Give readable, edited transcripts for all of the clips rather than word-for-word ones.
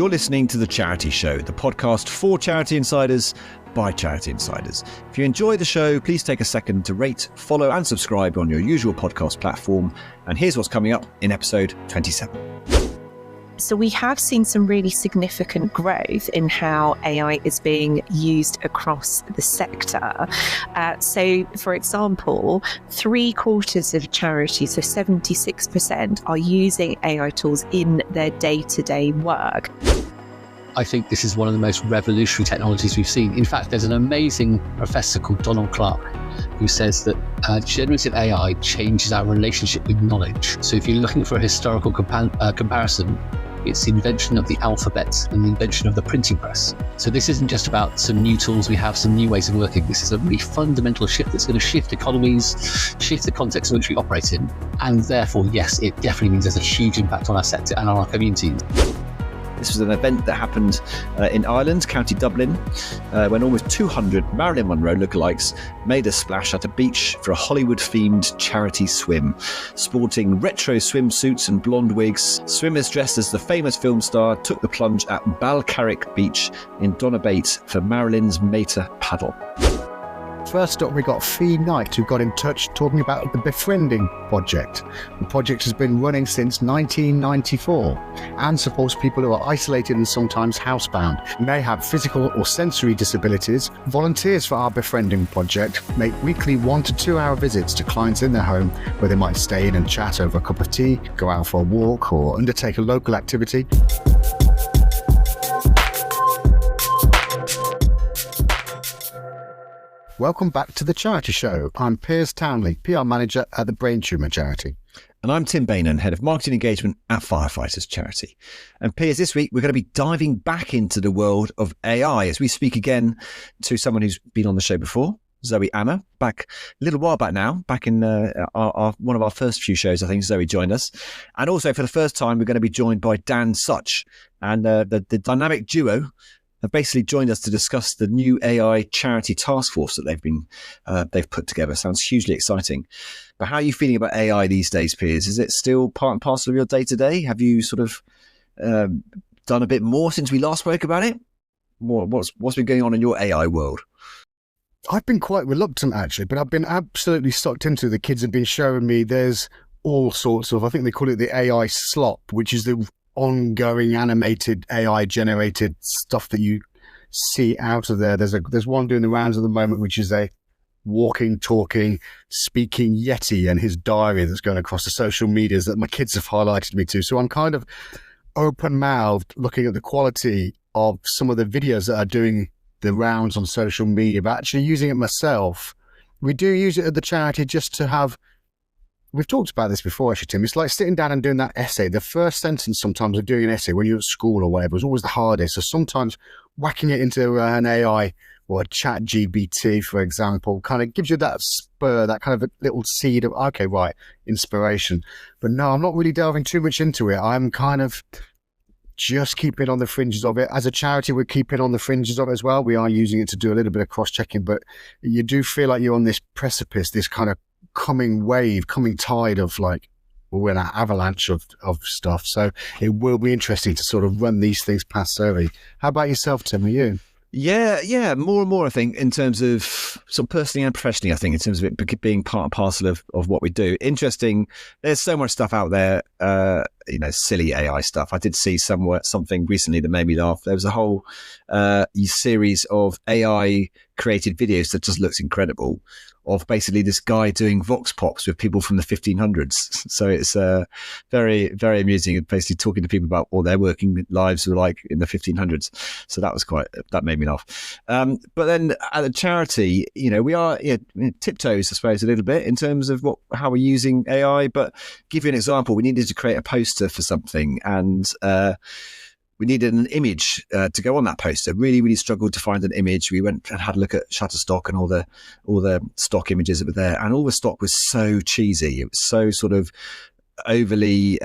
You're listening to The Charity Show, the podcast for charity insiders by charity insiders. If you enjoy the show, please take a second to rate, follow and subscribe on your usual podcast platform. And here's what's coming up in episode 27. So we have seen some really significant growth in how AI is being used across the sector. So, for example, 3/4 of charities, so 76%, are using AI tools in their day-to-day work. I think this is one of the most revolutionary technologies we've seen. In fact, there's an amazing professor called Donald Clark who says that generative AI changes our relationship with knowledge. So if you're looking for a historical comparison, it's the invention of the alphabet and the invention of the printing press. So this isn't just about some new tools we have, some new ways of working. This is a really fundamental shift that's going to shift economies, shift the context in which we operate in. And therefore, yes, it definitely means there's a huge impact on our sector and on our communities. This was an event that happened in Ireland, County Dublin, when almost 200 Marilyn Monroe lookalikes made a splash at a beach for a Hollywood-themed charity swim. Sporting retro swimsuits and blonde wigs, swimmers dressed as the famous film star took the plunge at Balcarrick Beach in Donabate for Marilyn's Mater paddle. First up, we got Fee Knight, who got in touch talking about the Befriending Project. The project has been running since 1994 and supports people who are isolated and sometimes housebound. May have physical or sensory disabilities. Volunteers for our Befriending Project make weekly 1 to 2 hour visits to clients in their home where they might stay in and chat over a cup of tea, go out for a walk, or undertake a local activity. Welcome back to The Charity Show. I'm Piers Townley, PR Manager at the Brain Tumour Charity. And I'm Tim Bainan, Head of Marketing Engagement at Firefighters Charity. And Piers, this week we're going to be diving back into the world of AI as we speak again to someone who's been on the show before, Zoe Amar, back a little while back now, back in one of our first few shows. I think Zoe joined us. And also for the first time, we're going to be joined by Dan Sutch. And the dynamic duo have basically joined us to discuss the new AI Charity Taskforce that they've put together. Sounds hugely exciting. But how are you feeling about AI these days, Piers? Is it still part and parcel of your day-to-day? Have you sort of done a bit more since we last spoke about it? What's been going on in your AI world? I've been quite reluctant, actually, but I've been absolutely sucked into it. The kids have been showing me there's all sorts of, I think they call it the AI slop, which is the ongoing animated AI generated stuff that you see out of there. There's one doing the rounds at the moment, which is a walking, talking, speaking Yeti and his diary that's going across the social medias that my kids have highlighted me to. So I'm kind of open-mouthed looking at the quality of some of the videos that are doing the rounds on social media, but actually using it myself. We do use it at the charity just to have. We've talked about this before, actually, Tim. It's like sitting down and doing that essay. The first sentence sometimes of doing an essay when you're at school or whatever is always the hardest. So sometimes whacking it into an AI or a chat GBT, for example, kind of gives you that spur, that kind of a little seed of, okay, right, inspiration. But no, I'm not really delving too much into it. I'm kind of just keeping on the fringes of it. As a charity, we're keeping on the fringes of it as well. We are using it to do a little bit of cross-checking, but you do feel like you're on this precipice, this kind of coming tide of like, we're in an avalanche of stuff. So it will be interesting to sort of run these things past Zoe. How about yourself, Tim? Are you? Yeah, more and more, I think, in terms of sort of personally and professionally, I think, in terms of it being part and parcel of what we do. Interesting. There's so much stuff out there, silly AI stuff. I did see something recently that made me laugh. There was a whole series of AI created videos that just looks incredible, of basically this guy doing vox pops with people from the 1500s. So it's very, very amusing, basically talking to people about what their working lives were like in the 1500s. So that made me laugh. But then at the charity, we are tiptoes, I suppose, a little bit in terms of how we're using AI. But give you an example, we needed to create a poster for something, and we needed an image to go on that poster. Really, really struggled to find an image. We went and had a look at Shutterstock and all the stock images that were there, and all the stock was so cheesy. It was so sort of overly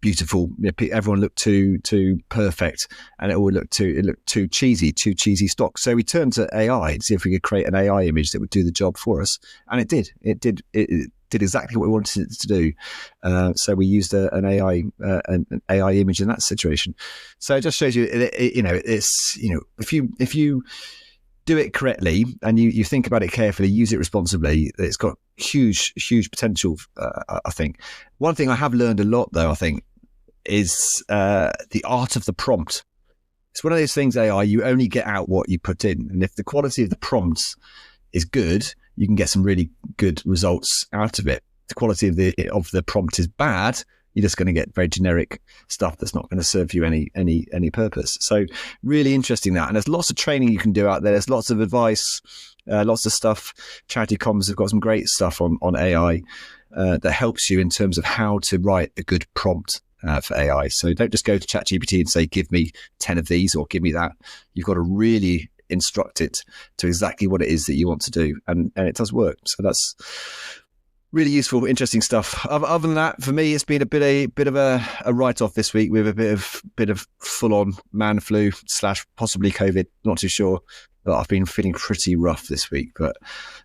beautiful. Everyone looked too perfect, and it looked too cheesy stock. So we turned to AI to see if we could create an AI image that would do the job for us, and it did. did exactly what we wanted it to do. So we used an AI image in that situation. So it just shows you, if you do it correctly and you think about it carefully, use it responsibly, it's got huge potential. I think one thing I have learned a lot, though, I think, is the art of the prompt. It's one of those things, AI, you only get out what you put in, and if the quality of the prompts is good, you can get some really good results out of it. If the quality of the prompt is bad, you're just going to get very generic stuff that's not going to serve you any purpose. So really interesting that. And there's lots of training you can do out there. There's lots of advice, lots of stuff. Charity Comms have got some great stuff on AI that helps you in terms of how to write a good prompt for AI. So don't just go to ChatGPT and say, give me 10 of these or give me that. You've got to really instruct it to exactly what it is that you want to do. And it does work. So that's really useful, interesting stuff. Other than that, for me, it's been a bit of a write-off this week with a bit of full-on man flu / possibly COVID. Not too sure, but I've been feeling pretty rough this week. But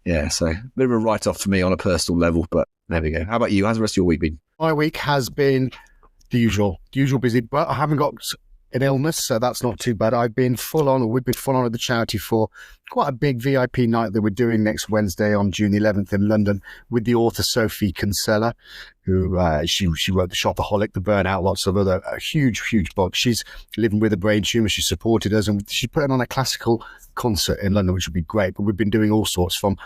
yeah, so a bit of a write-off for me on a personal level. But there we go. How about you? How's the rest of your week been? My week has been the usual busy, but I haven't got an illness, so that's not too bad. We've been full on at the charity for quite a big VIP night that we're doing next Wednesday on June 11th in London with the author Sophie Kinsella, who she wrote The Shopaholic, The Burnout, lots of other huge books. She's living with a brain tumour. She supported us, and she's putting on a classical concert in London, which would be great. But we've been doing all sorts from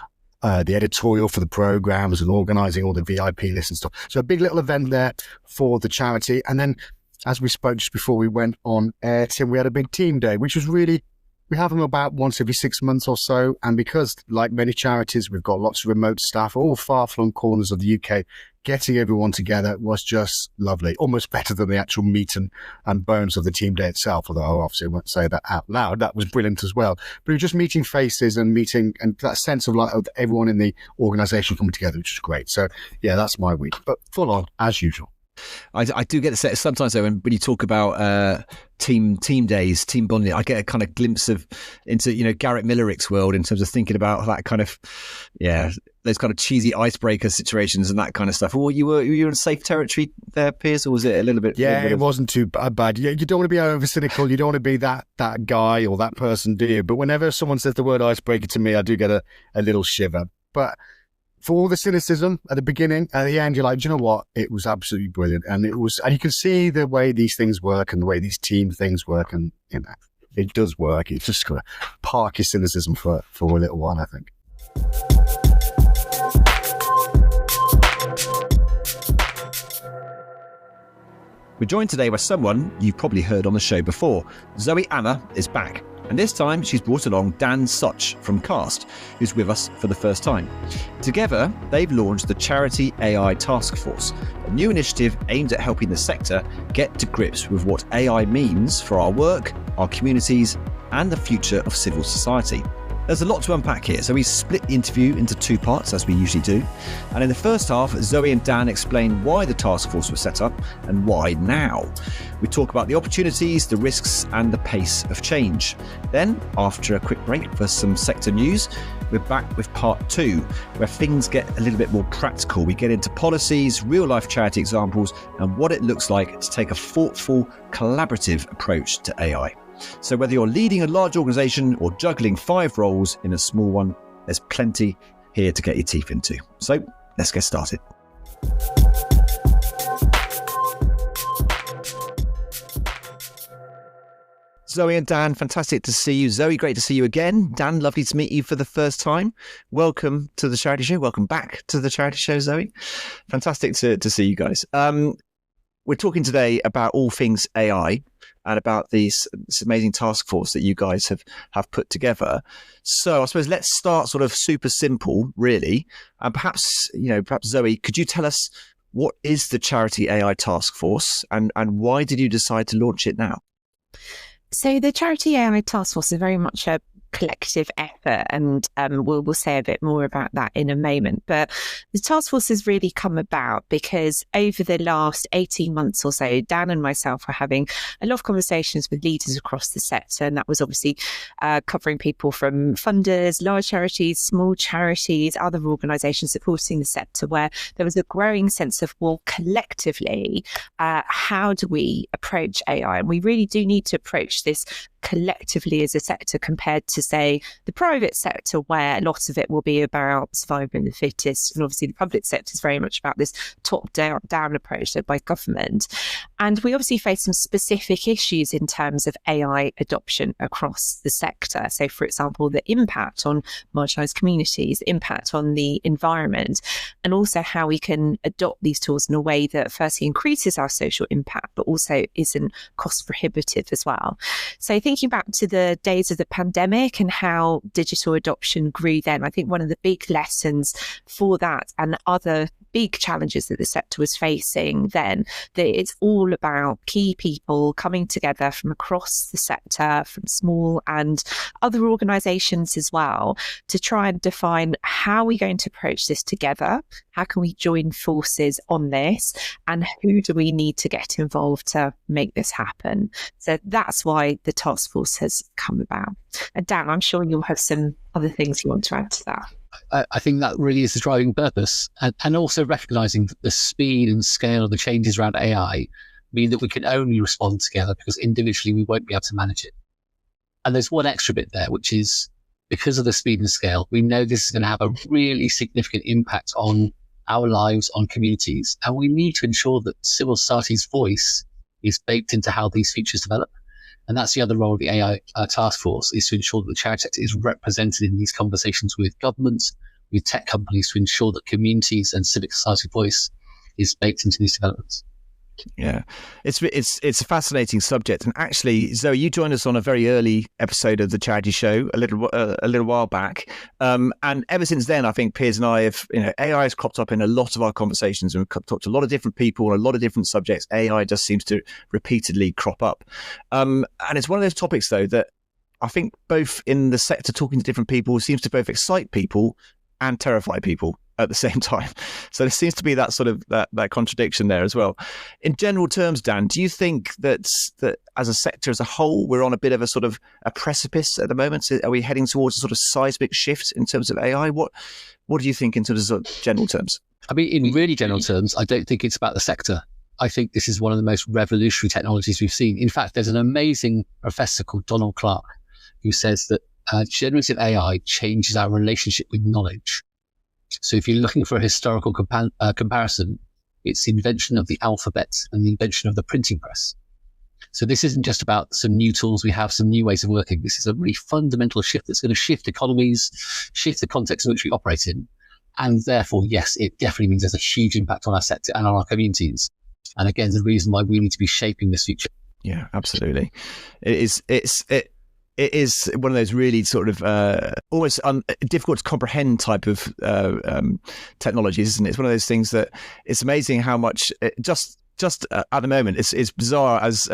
the editorial for the programs and organising all the VIP lists and stuff. So a big little event there for the charity. And then, as we spoke just before we went on air, Tim, we had a big team day, which was really, we have them about once every 6 months or so. And because, like many charities, we've got lots of remote staff, all far-flung corners of the UK, getting everyone together was just lovely, almost better than the actual meat and bones of the team day itself, although I obviously won't say that out loud. That was brilliant as well. But it was just meeting faces and that sense of everyone in the organisation coming together, which is great. So yeah, that's my week, but full on as usual. I do get to say sometimes, though, when you talk about team days, team bonding, I get a kind of glimpse into Garrett Millerick's world in terms of thinking about that kind of those kind of cheesy icebreaker situations and that kind of stuff. Well, you were in safe territory there, Piers, or was it a little bit? Yeah, it wasn't too bad. You don't want to be over cynical. You don't want to be that guy or that person, do you? But whenever someone says the word icebreaker to me, I do get a little shiver. But for all the cynicism at the beginning, at the end, you're like, do you know what? It was absolutely brilliant. And you can see the way these things work and the way these team things work. And, it does work. It's just got to park your cynicism for a little while, I think. We're joined today by someone you've probably heard on the show before. Zoe Amar is back. And this time, she's brought along Dan Sutch from Cast, who's with us for the first time. Together, they've launched the Charity AI Taskforce, a new initiative aimed at helping the sector get to grips with what AI means for our work, our communities, and the future of civil society. There's a lot to unpack here, so we split the interview into two parts, as we usually do. And in the first half, Zoe and Dan explain why the task force was set up and why now. We talk about the opportunities, the risks, and the pace of change. Then, after a quick break for some sector news, we're back with part two, where things get a little bit more practical. We get into policies, real-life charity examples, and what it looks like to take a thoughtful, collaborative approach to AI. So whether you're leading a large organisation or juggling 5 roles in a small one, there's plenty here to get your teeth into. So let's get started. Zoe and Dan, fantastic to see you. Zoe, great to see you again. Dan, lovely to meet you for the first time. Welcome to the Charity Show. Welcome back to the Charity Show, Zoe. Fantastic to see you guys. We're talking today about all things AI and about this amazing task force that you guys have put together. So I suppose let's start sort of super simple, really. And perhaps Zoe, could you tell us what is the Charity AI Task Force and why did you decide to launch it now? So the Charity AI Taskforce is very much a collective effort, and we'll say a bit more about that in a moment. But the task force has really come about because over the last 18 months or so, Dan and myself were having a lot of conversations with leaders across the sector, and that was obviously covering people from funders, large charities, small charities, other organisations supporting the sector, where there was a growing sense of, well, collectively, how do we approach AI? And we really do need to approach this collectively as a sector compared to, say, the private sector, where a lot of it will be about survival of the fittest. And obviously the public sector is very much about this top-down approach led by government. And we obviously face some specific issues in terms of AI adoption across the sector. So, for example, the impact on marginalised communities, the impact on the environment, and also how we can adopt these tools in a way that firstly increases our social impact, but also isn't cost prohibitive as well. So thinking back to the days of the pandemic and how digital adoption grew then, I think one of the big lessons for that and other big challenges that the sector was facing then, that it's all about key people coming together from across the sector, from small and other organisations as well, to try and define how we're going to approach this together, how can we join forces on this, and who do we need to get involved to make this happen. So that's why the task force has come about. And Dan, I'm sure you'll have some other things you want to add to that. I think that really is the driving purpose, and also recognising that the speed and scale of the changes around AI mean that we can only respond together, because individually we won't be able to manage it. And there's one extra bit there, which is because of the speed and scale, we know this is going to have a really significant impact on our lives, on communities, and we need to ensure that civil society's voice is baked into how these features develop. And that's the other role of the AI task force, is to ensure that the charity sector is represented in these conversations with governments, with tech companies, to ensure that communities and civic society voice is baked into these developments. Yeah, it's a fascinating subject. And actually, Zoe, you joined us on a very early episode of the Charity Show a little while back, and ever since then, I think Piers and I have, AI has cropped up in a lot of our conversations, and we've talked to a lot of different people on a lot of different subjects. AI just seems to repeatedly crop up, and it's one of those topics, though, that I think both in the sector, talking to different people, seems to both excite people and terrify people at the same time. So there seems to be that sort of that contradiction there as well. In general terms, Dan, do you think that as a sector as a whole, we're on a bit of a sort of a precipice at the moment? Are we heading towards a sort of seismic shift in terms of AI? What do you think in terms of general terms? I mean, in really general terms, I don't think it's about the sector. I think this is one of the most revolutionary technologies we've seen. In fact, there's an amazing professor called Donald Clark who says that generative AI changes our relationship with knowledge. So if you're looking for a historical comparison, it's the invention of the alphabet and the invention of the printing press. So this isn't just about some new tools we have, some new ways of working. This is a really fundamental shift that's going to shift economies, shift the context in which we operate in. And therefore, yes, it definitely means there's a huge impact on our sector and on our communities. And again, the reason why we need to be shaping this future. Yeah, absolutely. It is one of those really sort of almost difficult to comprehend type of technologies, isn't it? It's one of those things that it's amazing how much just at the moment, it's bizarre, as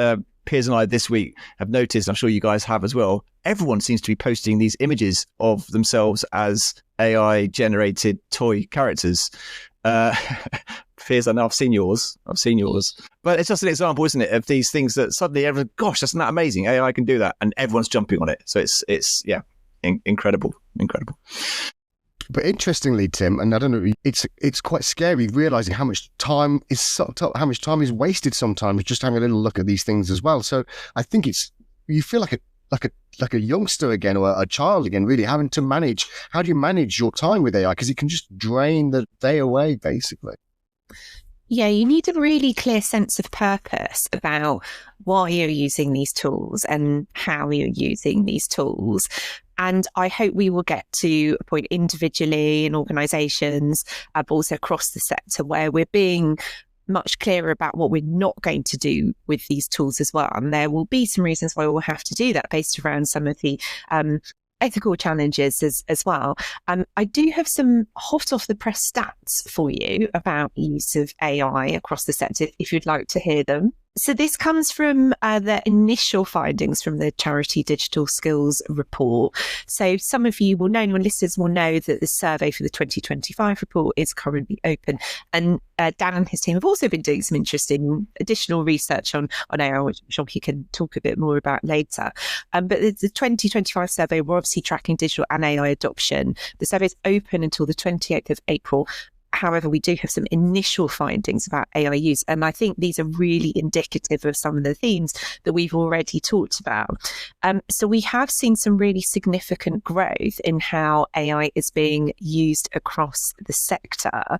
Piers and I this week have noticed, I'm sure you guys have as well. Everyone seems to be posting these images of themselves as AI generated toy characters. Piers, I know I've seen yours, but it's just an example, isn't it, of these things that suddenly everyone, gosh, that's not amazing, AI can do that, and everyone's jumping on it. So it's incredible. But interestingly, Tim, and I don't know, it's quite scary realizing how much time is sucked up, how much time is wasted sometimes just having a little look at these things as well. So I think you feel like a youngster again, or a child again, really having to manage. How do you manage your time with AI? Because it can just drain the day away, basically. Yeah, you need a really clear sense of purpose about why you're using these tools and how you're using these tools. And I hope we will get to a point individually in organisations, but also across the sector, where we're being much clearer about what we're not going to do with these tools as well. And there will be some reasons why we'll have to do that based around some of the ethical challenges as well. I do have some hot off the press stats for you about use of AI across the sector, if you'd like to hear them. So this comes from the initial findings from the Charity Digital Skills Report. So some of you will know, your listeners will know that the survey for the 2025 report is currently open. And Dan and his team have also been doing some interesting additional research on AI, which I'm sure he can talk a bit more about later. But the 2025 survey, we're obviously tracking digital and AI adoption. The survey is open until the 28th of April. However, we do have some initial findings about AI use, and I think these are really indicative of some of the themes that we've already talked about. So we have seen some really significant growth in how AI is being used across the sector.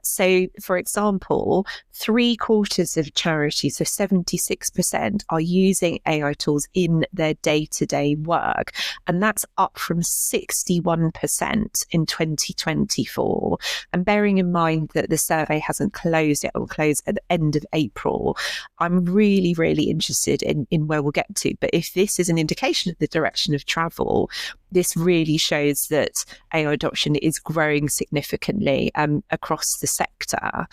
So, for example, 3/4 of charities, so 76%, are using AI tools in their day-to-day work, and that's up from 61% in 2024. And bearing in mind that the survey hasn't closed yet, it will close at the end of April, I'm really, really interested in where we'll get to. But if this is an indication of the direction of travel, this really shows that AI adoption is growing significantly across the sector.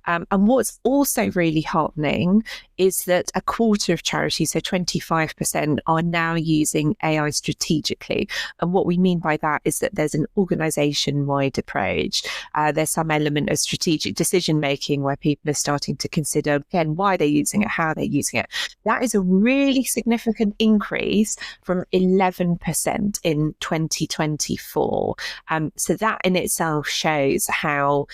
And what's also really heartening is that 1/4 of charities, so 25%, are now using AI strategically. And what we mean by that is that there's an organisation-wide approach. There's some element of strategic decision-making where people are starting to consider, again, why they're using it, how they're using it. That is a really significant increase from 11% in 2024. So that in itself shows how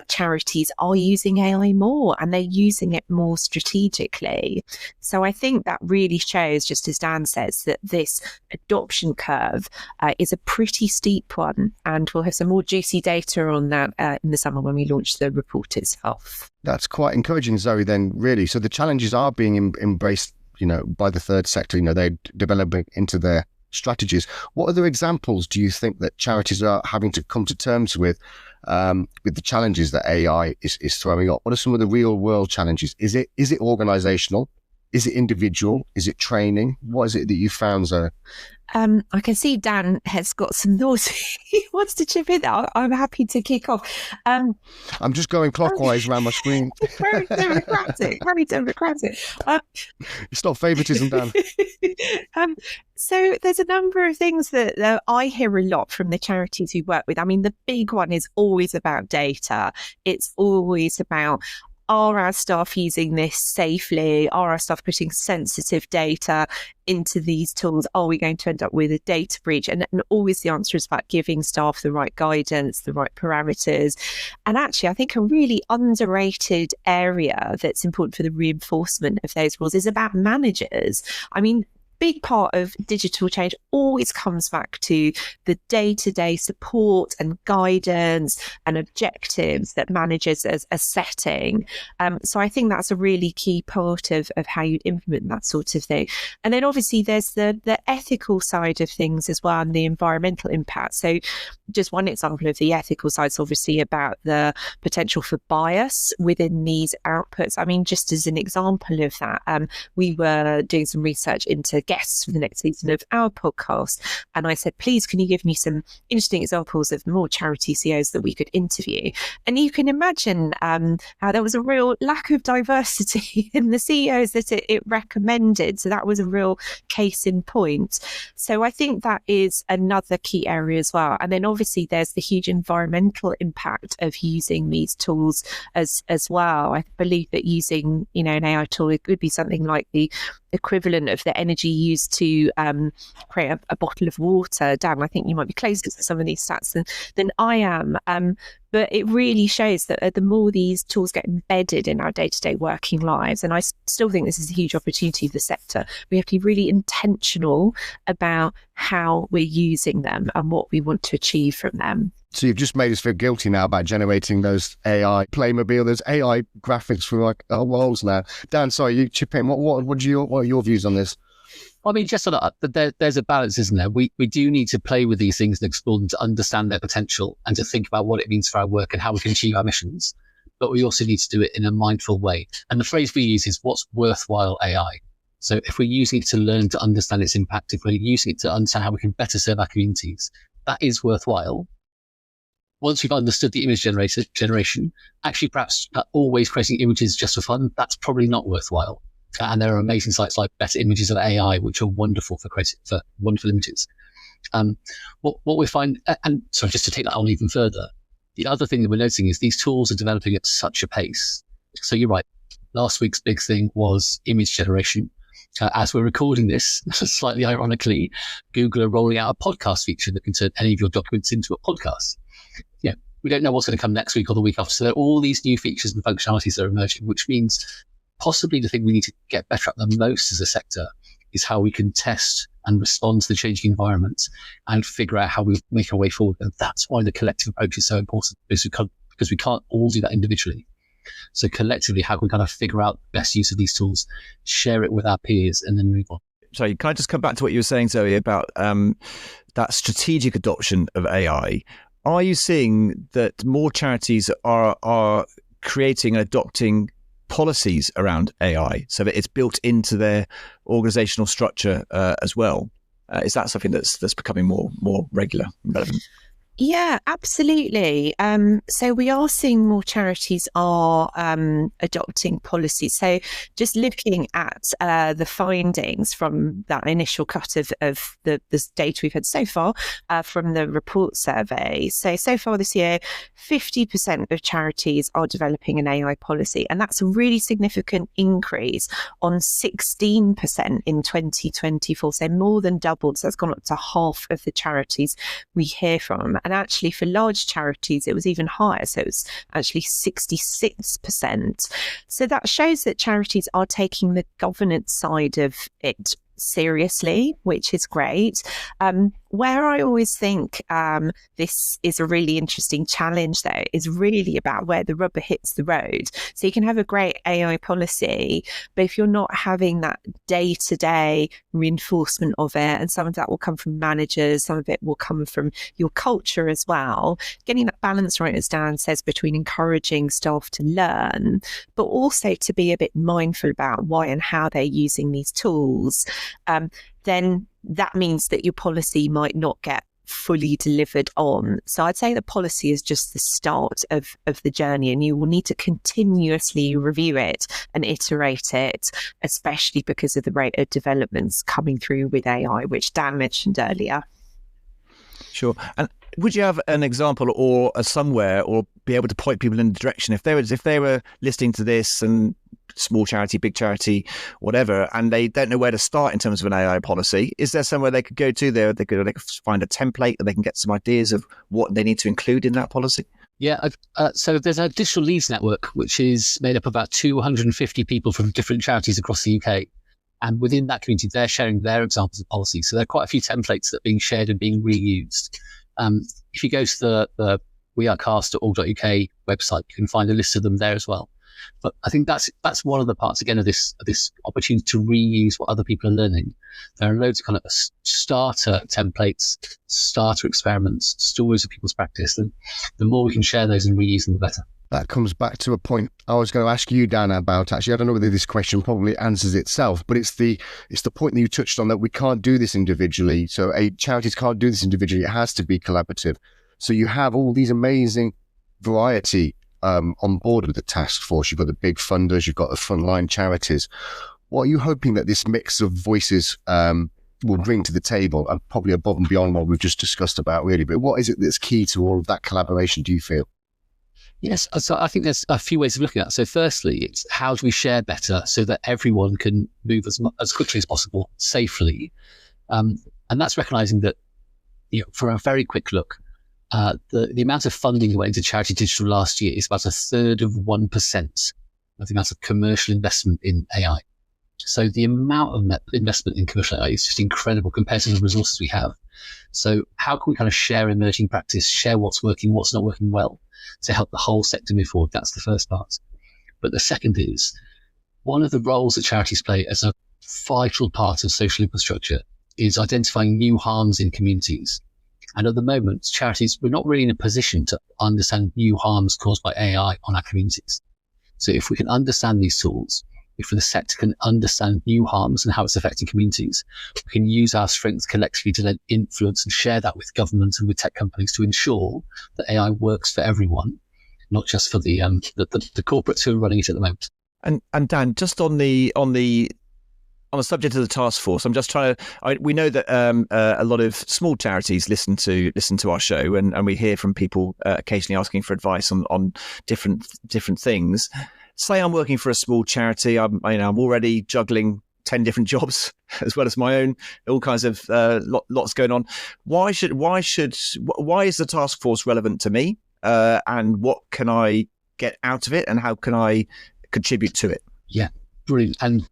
charities are using AI more, and they're using it more strategically. So I think that really shows, just as Dan says, that this adoption curve is a pretty steep one, and we'll have some more juicy data on that in the summer when we launch the report itself. That's quite encouraging, Zoe, then, really. So the challenges are being embraced, by the third sector. They're developing into their strategies. What other examples do you think that charities are having to come to terms with the challenges that AI is throwing up? What are some of the real world challenges? Is it organizational? Is it individual? Is it training? What is it that you found, Zoe? I can see Dan has got some thoughts. He wants to chip in. I'm happy to kick off. I'm just going clockwise around my screen. Very democratic. Very democratic. It's not favoritism, Dan. So there's a number of things that I hear a lot from the charities we work with. I mean, the big one is always about data. It's always about, are our staff using this safely? Are our staff putting sensitive data into these tools? Are we going to end up with a data breach? And always the answer is about giving staff the right guidance, the right parameters. And actually, I think a really underrated area that's important for the reinforcement of those rules is about managers. I mean, big part of digital change always comes back to the day-to-day support and guidance and objectives that managers are setting. So I think that's a really key part of how you implement that sort of thing. And then obviously there's the ethical side of things as well, and the environmental impact. So just one example of the ethical side is obviously about the potential for bias within these outputs. I mean, just as an example of that, we were doing some research into guests for the next season of our podcast, and I said, please, can you give me some interesting examples of more charity CEOs that we could interview? And you can imagine how there was a real lack of diversity in the CEOs that it recommended. So that was a real case in point. So I think that is another key area as well. And then obviously there's the huge environmental impact of using these tools as well. I believe that using, an AI tool, it could be something like the equivalent of the energy used to create a bottle of water. Dan, I think you might be closer to some of these stats than I am. But it really shows that the more these tools get embedded in our day-to-day working lives, and I still think this is a huge opportunity for the sector, we have to be really intentional about how we're using them and what we want to achieve from them. So you've just made us feel guilty now about generating those AI Playmobil, those AI graphics for like our walls now. Dan, sorry, you chip in. What are your views on this? I mean, just on that, there's a balance, isn't there? We do need to play with these things and explore them to understand their potential and to think about what it means for our work and how we can achieve our missions. But we also need to do it in a mindful way. And the phrase we use is, what's worthwhile AI? So if we're using it to learn to understand its impact, if we're using it to understand how we can better serve our communities, that is worthwhile. once we've understood the image generation, actually perhaps always creating images just for fun, that's probably not worthwhile. And there are amazing sites like Better Images of AI, which are wonderful for wonderful images. What we find, and sorry, just to take that on even further, the other thing that we're noticing is these tools are developing at such a pace. So you're right. Last week's big thing was image generation. As we're recording this, slightly ironically, Google are rolling out a podcast feature that can turn any of your documents into a podcast. Yeah, we don't know what's going to come next week or the week after. So there are all these new features and functionalities that are emerging, which means possibly the thing we need to get better at the most as a sector is how we can test and respond to the changing environment and figure out how we make our way forward. And that's why the collective approach is so important, because we can't all do that individually. So collectively, how can we kind of figure out the best use of these tools, share it with our peers, and then move on? Sorry, can I just come back to what you were saying, Zoe, about that strategic adoption of AI? Are you seeing that more charities are creating and adopting policies around AI so that it's built into their organizational structure as well? Is that something that's becoming more regular and relevant? Yeah, absolutely. So we are seeing more charities are adopting policies. So just looking at the findings from that initial cut of the data we've had so far from the report survey. So far this year, 50% of charities are developing an AI policy. And that's a really significant increase on 16% in 2024. So more than doubled. So that's gone up to half of the charities we hear from. And actually for large charities, it was even higher. So it was actually 66%. So that shows that charities are taking the governance side of it seriously, which is great. Where I always think this is a really interesting challenge, though, is really about where the rubber hits the road. So you can have a great AI policy, but if you're not having that day-to-day reinforcement of it, and some of that will come from managers, some of it will come from your culture as well, getting that balance right, as Dan says, between encouraging staff to learn, but also to be a bit mindful about why and how they're using these tools, then that means that your policy might not get fully delivered on. So I'd say the policy is just the start of the journey, and you will need to continuously review it and iterate it, especially because of the rate of developments coming through with AI, which Dan mentioned earlier. Sure. And would you have an example or a somewhere, or be able to point people in the direction if they were listening to this, and small charity, big charity, whatever, and they don't know where to start in terms of an AI policy? Is there somewhere they could go to there? They could find a template, and they can get some ideas of what they need to include in that policy? Yeah, so there's a digital leads network, which is made up of about 250 people from different charities across the UK. And within that community, they're sharing their examples of policies. So there are quite a few templates that are being shared and being reused. If you go to the wearecast.org.uk website, you can find a list of them there as well. But I think that's one of the parts, again, of this opportunity to reuse what other people are learning. There are loads of kind of starter templates, starter experiments, stories of people's practice. And the more we can share those and reuse them, the better. That comes back to a point I was going to ask you, Dan, about. Actually, I don't know whether this question probably answers itself, but it's the point that you touched on, that we can't do this individually. So charities can't do this individually. It has to be collaborative. So you have all these amazing variety on board with the task force. You've got the big funders, you've got the frontline charities. What are you hoping that this mix of voices will bring to the table, and probably above and beyond what we've just discussed about, really? But what is it that's key to all of that collaboration, do you feel? Yes, so I think there's a few ways of looking at it. So firstly, it's how do we share better so that everyone can move as quickly as possible, safely. And that's recognizing that, for a very quick look, the amount of funding that went into charity digital last year is about 1/3 of 1% of the amount of commercial investment in AI. So the amount of investment in commercial AI is just incredible compared to the resources we have. So how can we kind of share emerging practice, share what's working, what's not working well, to help the whole sector move forward? That's the first part. But the second is, one of the roles that charities play as a vital part of social infrastructure is identifying new harms in communities. And at the moment, charities, we're not really in a position to understand new harms caused by AI on our communities. So if we can understand these tools, if the sector can understand new harms and how it's affecting communities, we can use our strengths collectively to then influence and share that with governments and with tech companies to ensure that AI works for everyone, not just for the corporates who are running it at the moment. And Dan, just on the subject of the task force, I'm just trying to. We know that a lot of small charities listen to our show, and we hear from people occasionally asking for advice on different things. Say I'm working for a small charity. I'm already juggling 10 different jobs as well as my own, all kinds of lots going on. Why is the task force relevant to me? And what can I get out of it, and how can I contribute to it? Yeah, brilliant. And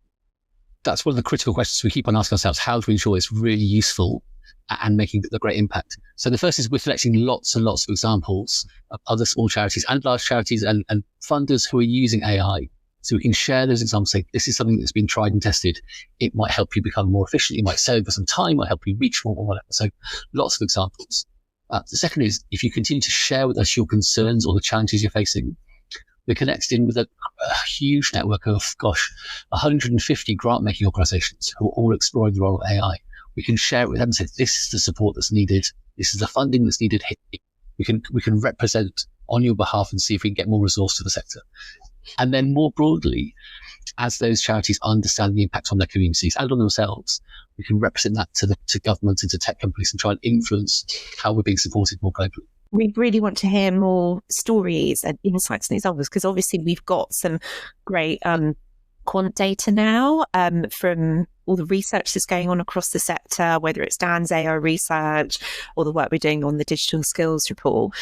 that's one of the critical questions we keep on asking ourselves: how do we ensure it's really useful and making the great impact? So the first is we're collecting lots and lots of examples of other small charities and large charities and funders who are using AI. So we can share those examples, say, this is something that's been tried and tested. It might help you become more efficient. It might save you some time, might help you reach more or whatever. So lots of examples. The second is, if you continue to share with us your concerns or the challenges you're facing, we're connected in with a huge network of, 150 grant-making organizations who are all exploring the role of AI. We can share it with them and say, this is the support that's needed. This is the funding that's needed. We can represent on your behalf and see if we can get more resource to the sector. And then more broadly, as those charities understand the impact on their communities and on themselves, we can represent that to governments and to tech companies and try and influence how we're being supported more globally. We really want to hear more stories and insights and examples, because obviously we've got some great quant data now from all the research that's going on across the sector, whether it's Dan's AI research or the work we're doing on the digital skills report.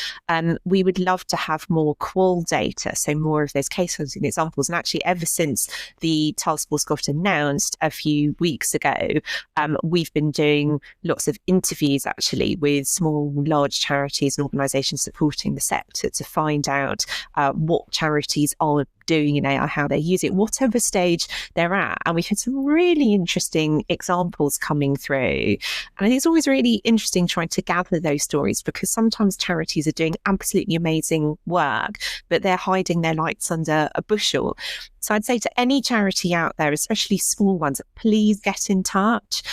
We would love to have more qual data, so more of those case studies and examples. And actually, ever since the task force got announced a few weeks ago, we've been doing lots of interviews actually with small, large charities and organisations supporting the sector to find out what charities are doing in AI, how they use it, whatever stage they're at. And we've had some really interesting examples coming through. And I think it's always really interesting trying to gather those stories, because sometimes charities are doing absolutely amazing work, but they're hiding their lights under a bushel. So I'd say to any charity out there, especially small ones, please get in touch.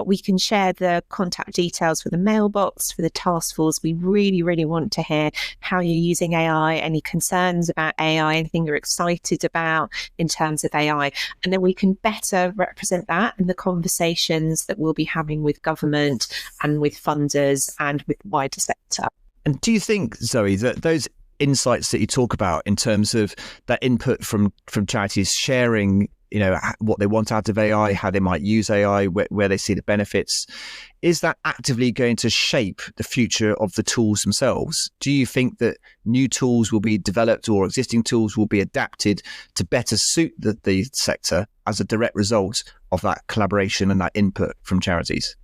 We can share the contact details for the mailbox, for the task force. We really, really want to hear how you're using AI, any concerns about AI, anything you're excited about in terms of AI. And then we can better represent that in the conversations that we'll be having with government and with funders and with the wider sector. And do you think, Zoe, that those insights that you talk about in terms of that input from charities sharing, what they want out of AI, how they might use AI, where they see the benefits, is that actively going to shape the future of the tools themselves? Do you think that new tools will be developed or existing tools will be adapted to better suit the sector as a direct result of that collaboration and that input from charities?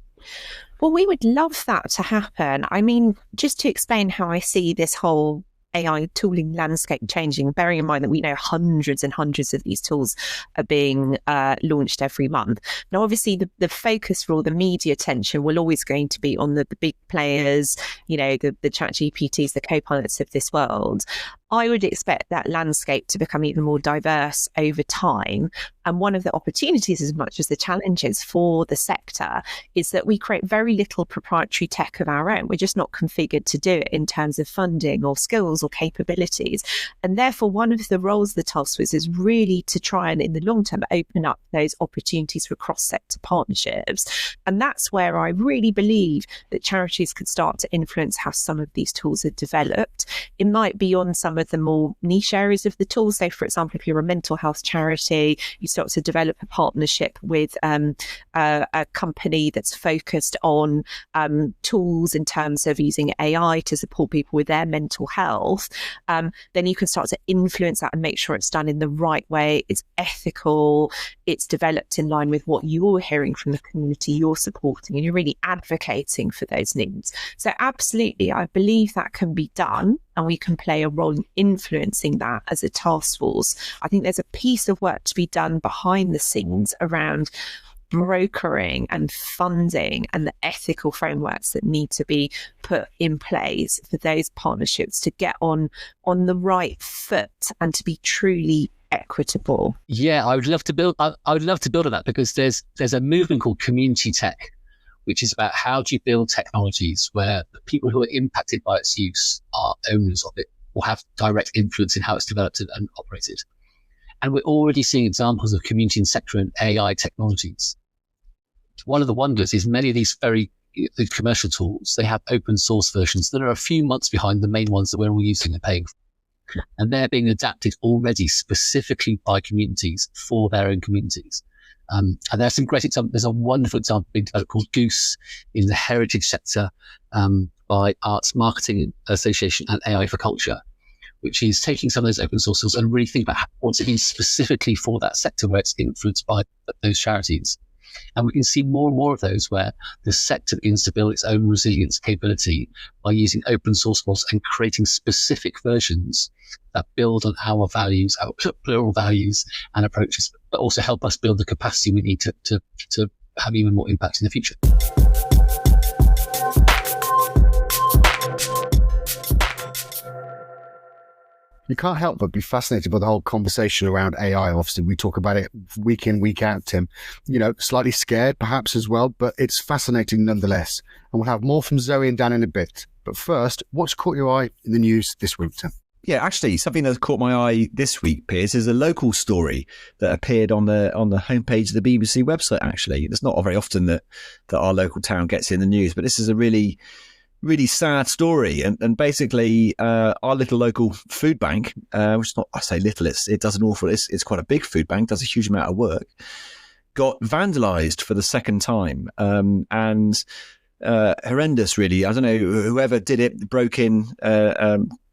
Well, we would love that to happen. I mean, just to explain how I see this whole AI tooling landscape changing, bearing in mind that we know hundreds and hundreds of these tools are being launched every month. Now, obviously, the focus for all the media attention will always going to be on the big players, the ChatGPTs, the co-pilots of this world. I would expect that landscape to become even more diverse over time. And one of the opportunities, as much as the challenges for the sector, is that we create very little proprietary tech of our own. We're just not configured to do it in terms of funding or skills or capabilities. And therefore, one of the roles of the task force is really to try and, in the long term, open up those opportunities for cross-sector partnerships. And that's where I really believe that charities could start to influence how some of these tools are developed. It might be on some of the more niche areas of the tools. So, for example, if you're a mental health charity, you start to develop a partnership with a company that's focused on tools in terms of using AI to support people with their mental health. Then you can start to influence that and make sure it's done in the right way. It's ethical. It's developed in line with what you're hearing from the community you're supporting, and you're really advocating for those needs. So absolutely, I believe that can be done, and we can play a role in influencing that as a task force. I think there's a piece of work to be done behind the scenes around brokering and funding and the ethical frameworks that need to be put in place for those partnerships to get on the right foot and to be truly equitable? Yeah, I would love to build. I would love to build on that, because there's a movement called community tech, which is about how do you build technologies where the people who are impacted by its use are owners of it or have direct influence in how it's developed and operated. And we're already seeing examples of community and sector and AI technologies. One of the wonders is many of these the commercial tools, they have open source versions that are a few months behind the main ones that we're all using and paying for. And they're being adapted already specifically by communities for their own communities. And there are some great examples. There's a wonderful example being developed called Goose in the heritage sector by Arts Marketing Association and AI for Culture, which is taking some of those open source tools and really think about what's it means specifically for that sector where it's influenced by those charities. And we can see more and more of those where the sector begins to build its own resilience capability by using open source models and creating specific versions that build on our values, our plural values and approaches, but also help us build the capacity we need to have even more impact in the future. You can't help but be fascinated by the whole conversation around AI. Obviously, we talk about it week in, week out, Tim. Slightly scared perhaps as well, but it's fascinating nonetheless. And we'll have more from Zoe and Dan in a bit. But first, what's caught your eye in the news this week, Tim? Yeah, actually, something that's caught my eye this week, Piers, is a local story that appeared on the homepage of the BBC website. Actually, it's not very often that our local town gets in the news, but this is a really sad story. And basically, our little local food bank, which is not, I say little, it does an awful, it's quite a big food bank, does a huge amount of work, got vandalized for the second time. And horrendous, really. I don't know, whoever did it broke in,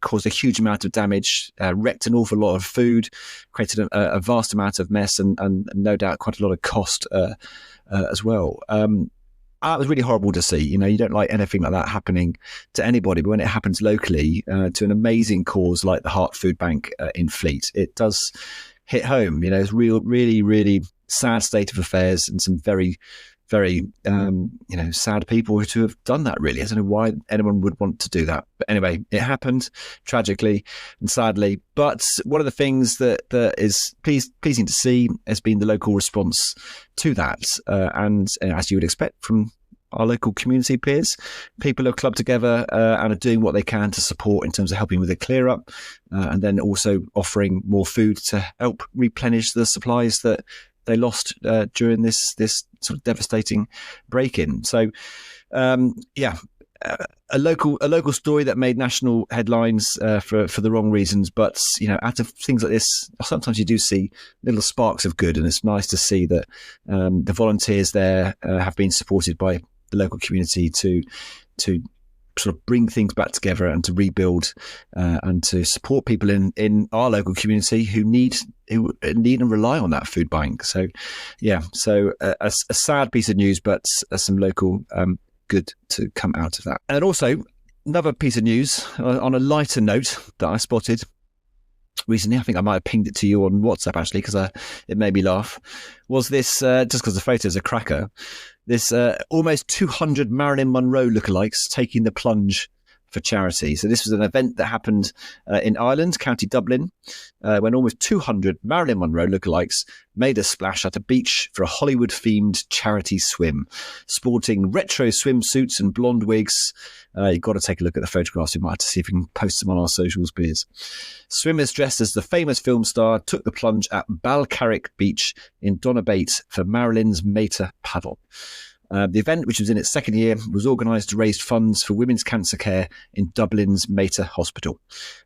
caused a huge amount of damage, wrecked an awful lot of food, created a vast amount of mess and no doubt quite a lot of cost as well. It was really horrible to see. You don't like anything like that happening to anybody, but when it happens locally to an amazing cause like the Heart Food Bank in Fleet, it does hit home. It's really, really sad state of affairs and some very, very, sad people to have done that, really. I don't know why anyone would want to do that. But anyway, it happened tragically and sadly. But one of the things that is pleasing to see has been the local response to that. And as you would expect from our local community peers, people have clubbed together and are doing what they can to support in terms of helping with the clear up and then also offering more food to help replenish the supplies that they lost during this sort of devastating break-in. So, a local story that made national headlines for the wrong reasons. But out of things like this, sometimes you do see little sparks of good, and it's nice to see that the volunteers there have been supported by the local community to sort of bring things back together and to rebuild and to support people in our local community who need and rely on that food bank. So, a sad piece of news, but some local good to come out of that. And also, another piece of news on a lighter note that I spotted recently, I think I might have pinged it to you on WhatsApp actually, because it made me laugh, was this, just because the photo is a cracker, this almost 200 Marilyn Monroe lookalikes taking the plunge for charity. So this was an event that happened in Ireland, County Dublin, when almost 200 Marilyn Monroe lookalikes made a splash at a beach for a Hollywood-themed charity swim, sporting retro swimsuits and blonde wigs. You've got to take a look at the photographs. We might have to see if we can post them on our socials, Piers. Swimmers dressed as the famous film star took the plunge at Balcarrick Beach in Donabate for Marilyn's Mater Paddle. The event, which was in its second year, was organised to raise funds for women's cancer care in Dublin's Mater Hospital.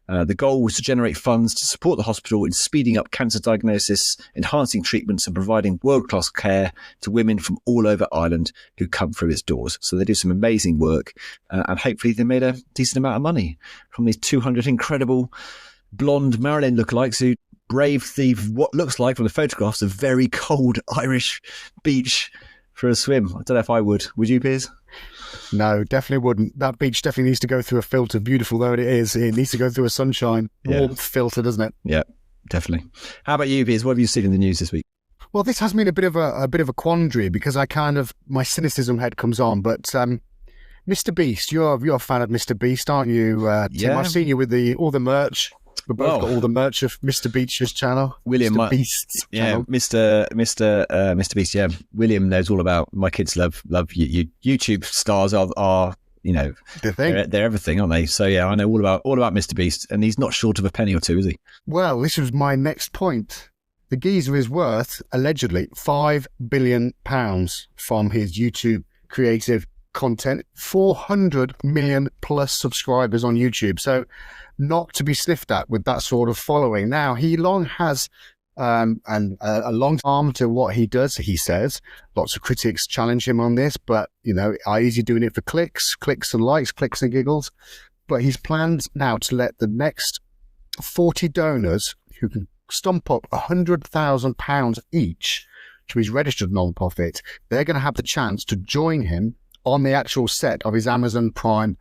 The goal was to generate funds to support the hospital in speeding up cancer diagnosis, enhancing treatments and providing world-class care to women from all over Ireland who come through its doors. So they do some amazing work and hopefully they made a decent amount of money from these 200 incredible blonde Marilyn lookalikes who braved what looks like from the photographs a very cold Irish beach for a swim. I don't know if I would. Would you, Piers? No, definitely wouldn't. That beach definitely needs to go through a filter, beautiful though it is. It needs to go through a sunshine warmth filter, doesn't it? Yeah, definitely. How about you, Piers? What have you seen in the news this week? Well, this has been a bit of a quandary because my cynicism head comes on. But Mr. Beast, you're a fan of Mr. Beast, aren't you, Tim? Yeah. I've seen you with all the merch. We've both got all the merch of Mr. Beach's channel. William, Mr. Beast's channel. Mr. Beast. Yeah, William knows all about. My kids love YouTube stars are The thing. they're everything, aren't they? So yeah, I know all about Mr. Beast, and he's not short of a penny or two, is he? Well, this was my next point. The geezer is worth, allegedly, £5 billion from his YouTube creative content, 400 million plus subscribers on YouTube. So not to be sniffed at with that sort of following. Now, he long has a long arm to what he does, he says. Lots of critics challenge him on this, but, is he doing it for clicks and likes, clicks and giggles? But he's planned now to let the next 40 donors who can stump up £100,000 each to his registered non-profit, they're going to have the chance to join him on the actual set of his Amazon Prime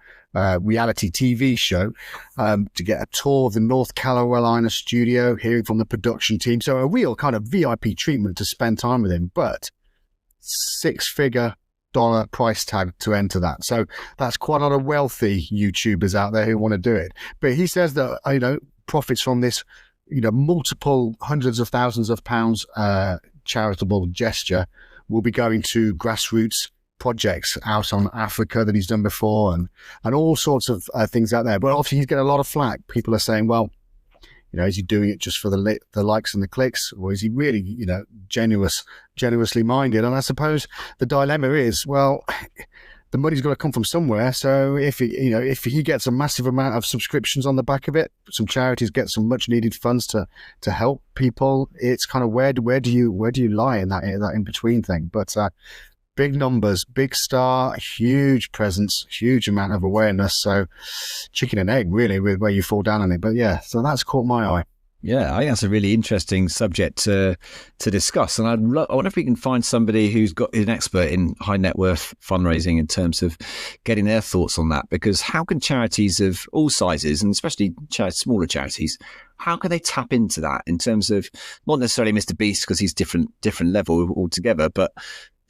reality TV show, to get a tour of the North Carolina studio, hearing from the production team. So a real kind of VIP treatment to spend time with him, but $6-figure price tag to enter that. So that's quite a lot of wealthy YouTubers out there who want to do it. But he says that, profits from this, multiple hundreds of thousands of pounds charitable gesture will be going to grassroots projects out on Africa that he's done before, and all sorts of things out there. But obviously he's getting a lot of flack. People are saying, well, is he doing it just for the likes and the clicks, or is he really, generously minded? And I suppose the dilemma is, well, the money's got to come from somewhere. So if he gets a massive amount of subscriptions on the back of it, some charities get some much needed funds to help people. It's kind of where do you lie in that in between thing? But big numbers, big star, huge presence, huge amount of awareness. So chicken and egg, really, with where you fall down on it. But yeah, so that's caught my eye. Yeah, I think that's a really interesting subject to discuss. And I wonder if we can find somebody who's an expert in high net worth fundraising in terms of getting their thoughts on that. Because how can charities of all sizes, and especially smaller charities, how can they tap into that in terms of not necessarily Mr. Beast, because he's different level altogether, but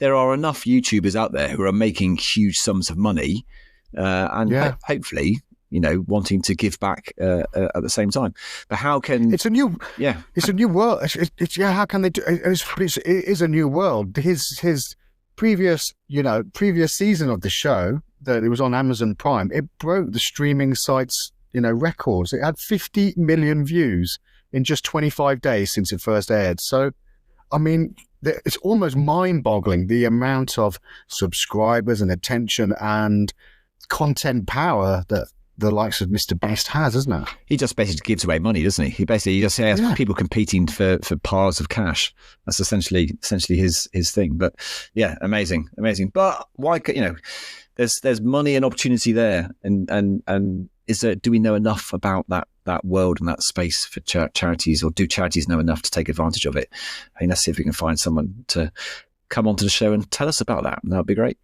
there are enough YouTubers out there who are making huge sums of money and hopefully, wanting to give back at the same time. But how can it's a new world? How can they do? It is a new world. His previous season of the show that it was on Amazon Prime, it broke the streaming sites records. It had 50 million views in just 25 days since it first aired. So, I mean, it's almost mind-boggling the amount of subscribers and attention and content power that the likes of Mr. Beast has, isn't it? He just basically gives away money, doesn't he? He just has people competing for piles of cash. That's essentially his thing. But yeah, amazing. But why? There's money and opportunity there, and do we know enough about that world and that space for charities, or do charities know enough to take advantage of it? I mean, let's see if we can find someone to come onto the show and tell us about that. That would be great.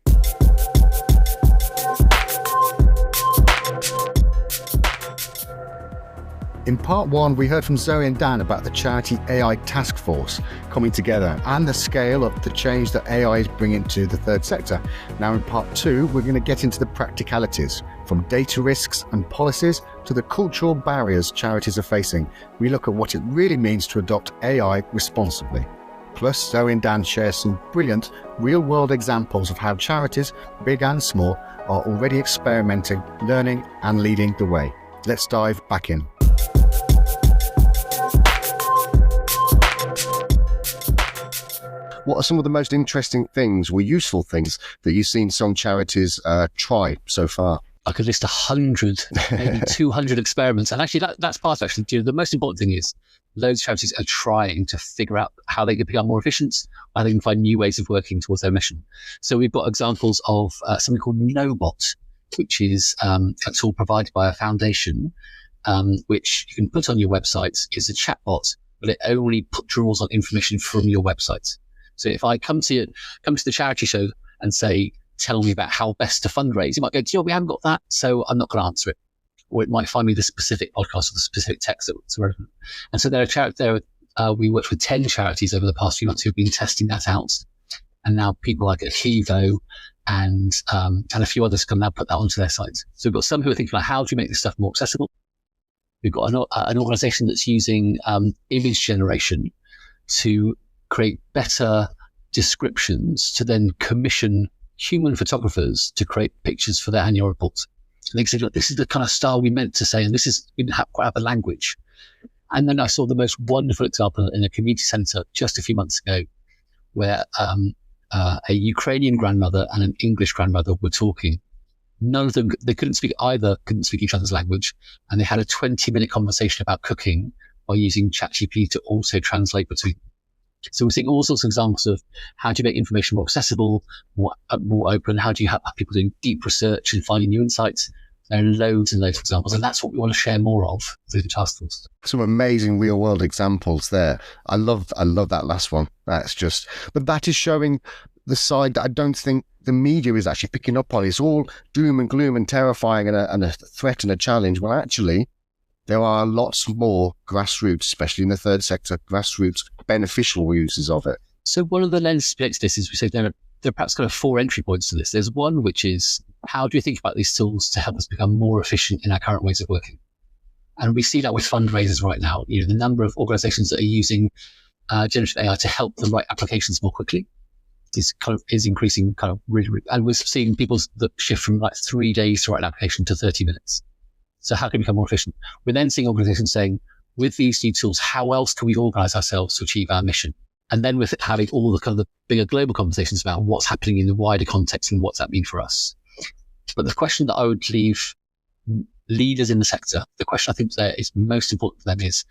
In part one, we heard from Zoe and Dan about the Charity AI Taskforce coming together and the scale of the change that AI is bringing to the third sector. Now in part two, we're going to get into the practicalities, from data risks and policies to the cultural barriers charities are facing. We look at what it really means to adopt AI responsibly. Plus, Zoe and Dan share some brilliant real-world examples of how charities, big and small, are already experimenting, learning and leading the way. Let's dive back in. What are some of the most interesting things or useful things that you've seen some charities try so far? I could list 100, maybe 200 experiments. And actually, that's part of actually. The most important thing is loads of charities are trying to figure out how they can become more efficient, how they can find new ways of working towards their mission. So we've got examples of something called NoBot, which is a tool provided by a foundation, which you can put on your website. It's a chatbot, but it only draws on information from your website. So if I come to the charity show and say, tell me about how best to fundraise, it might go, we haven't got that, so I'm not going to answer it. Or it might find me the specific podcast or the specific text that's relevant. And so we worked with 10 charities over the past few months who've been testing that out. And now people like Akivo and a few others can now put that onto their sites. So we've got some who are thinking, like, how do you make this stuff more accessible? We've got an organisation that's using image generation to create better descriptions to then commission human photographers to create pictures for their annual reports. And they said, look, this is the kind of style we meant to say, and we didn't quite have the language. And then I saw the most wonderful example in a community centre just a few months ago, where a Ukrainian grandmother and an English grandmother were talking. None of them, they couldn't speak each other's language. And they had a 20-minute conversation about cooking by using ChatGPT to also translate between. So we're seeing all sorts of examples of how do you make information more accessible, more open, how do you have people doing deep research and finding new insights. There are loads and loads of examples, and that's what we want to share more of through the task force. Some amazing real world examples there. I love that last one. But that is showing the side that I don't think the media is actually picking up on. It's all doom and gloom and terrifying and a threat and a challenge. Well, actually, there are lots more grassroots, especially in the third sector, grassroots beneficial uses of it. So one of the lenses to this is we say there are perhaps kind of 4 entry points to this. There's one, which is how do we think about these tools to help us become more efficient in our current ways of working? And we see that with fundraisers right now. The number of organizations that are using generative AI to help them write applications more quickly is increasing really, and we're seeing people that shift from 3 days to write an application to 30 minutes. So how can we become more efficient? We're then seeing organizations saying, with these new tools, how else can we organize ourselves to achieve our mission? And then with having all the the bigger global conversations about what's happening in the wider context and what's that mean for us. But the question that I would leave leaders in the sector, the question I think there is most important for them is,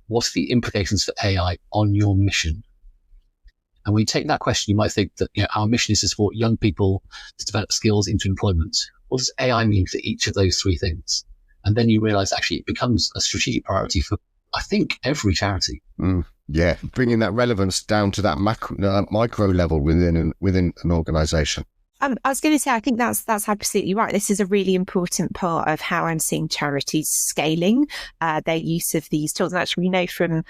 what are the implications for AI on your mission? And when you take that question, you might think that our mission is to support young people to develop skills into employment. What does AI mean for each of those 3 things? And then you realize actually it becomes a strategic priority for, I think, every charity. Yeah, bringing that relevance down to that micro level within an organisation. I was going to say, I think that's absolutely right. This is a really important part of how I'm seeing charities scaling their use of these tools. And actually, we know from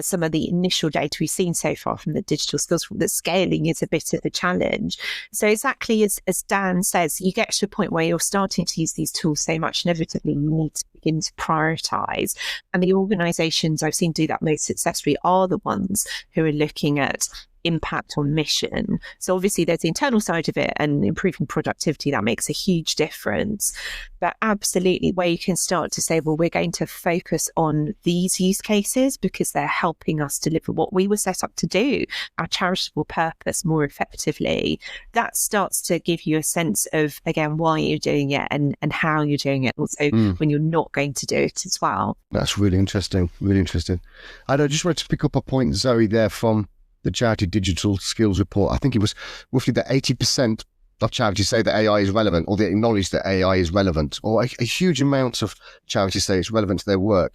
some of the initial data we've seen so far from the digital skills that scaling is a bit of a challenge. So exactly as Dan says, you get to a point where you're starting to use these tools so much, inevitably you need to begin to prioritise. And the organisations I've seen do that most successfully are the ones who are looking at impact on mission. So obviously there's the internal side of it, and improving productivity, that makes a huge difference. But absolutely, where you can start to say, well, we're going to focus on these use cases because they're helping us deliver what we were set up to do, our charitable purpose, more effectively. That starts to give you a sense of, again, why you're doing it and how you're doing it, also when you're not going to do it as well. That's really interesting. Really interesting. I just wanted to pick up a point, Zoe, there from the Charity Digital Skills Report. I think it was roughly that 80% of charities say that AI is relevant, or they acknowledge that AI is relevant, or a huge amount of charities say it's relevant to their work,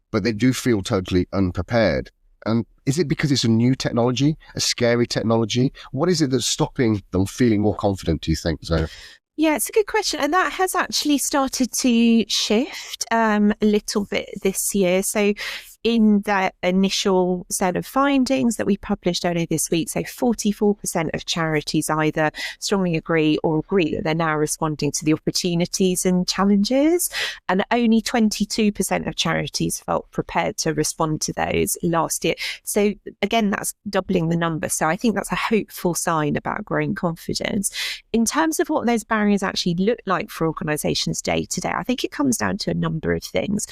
but they do feel totally unprepared. And is it because it's a new technology, a scary technology? What is it that's stopping them feeling more confident, do you think, Zoe? Yeah, it's a good question. And that has actually started to shift a little bit this year. So in that initial set of findings that we published earlier this week, so 44% of charities either strongly agree or agree that they're now responding to the opportunities and challenges. And only 22% of charities felt prepared to respond to those last year. So again, that's doubling the number. So I think that's a hopeful sign about growing confidence. In terms of what those barriers actually look like for organisations day to day, I think it comes down to a number of things.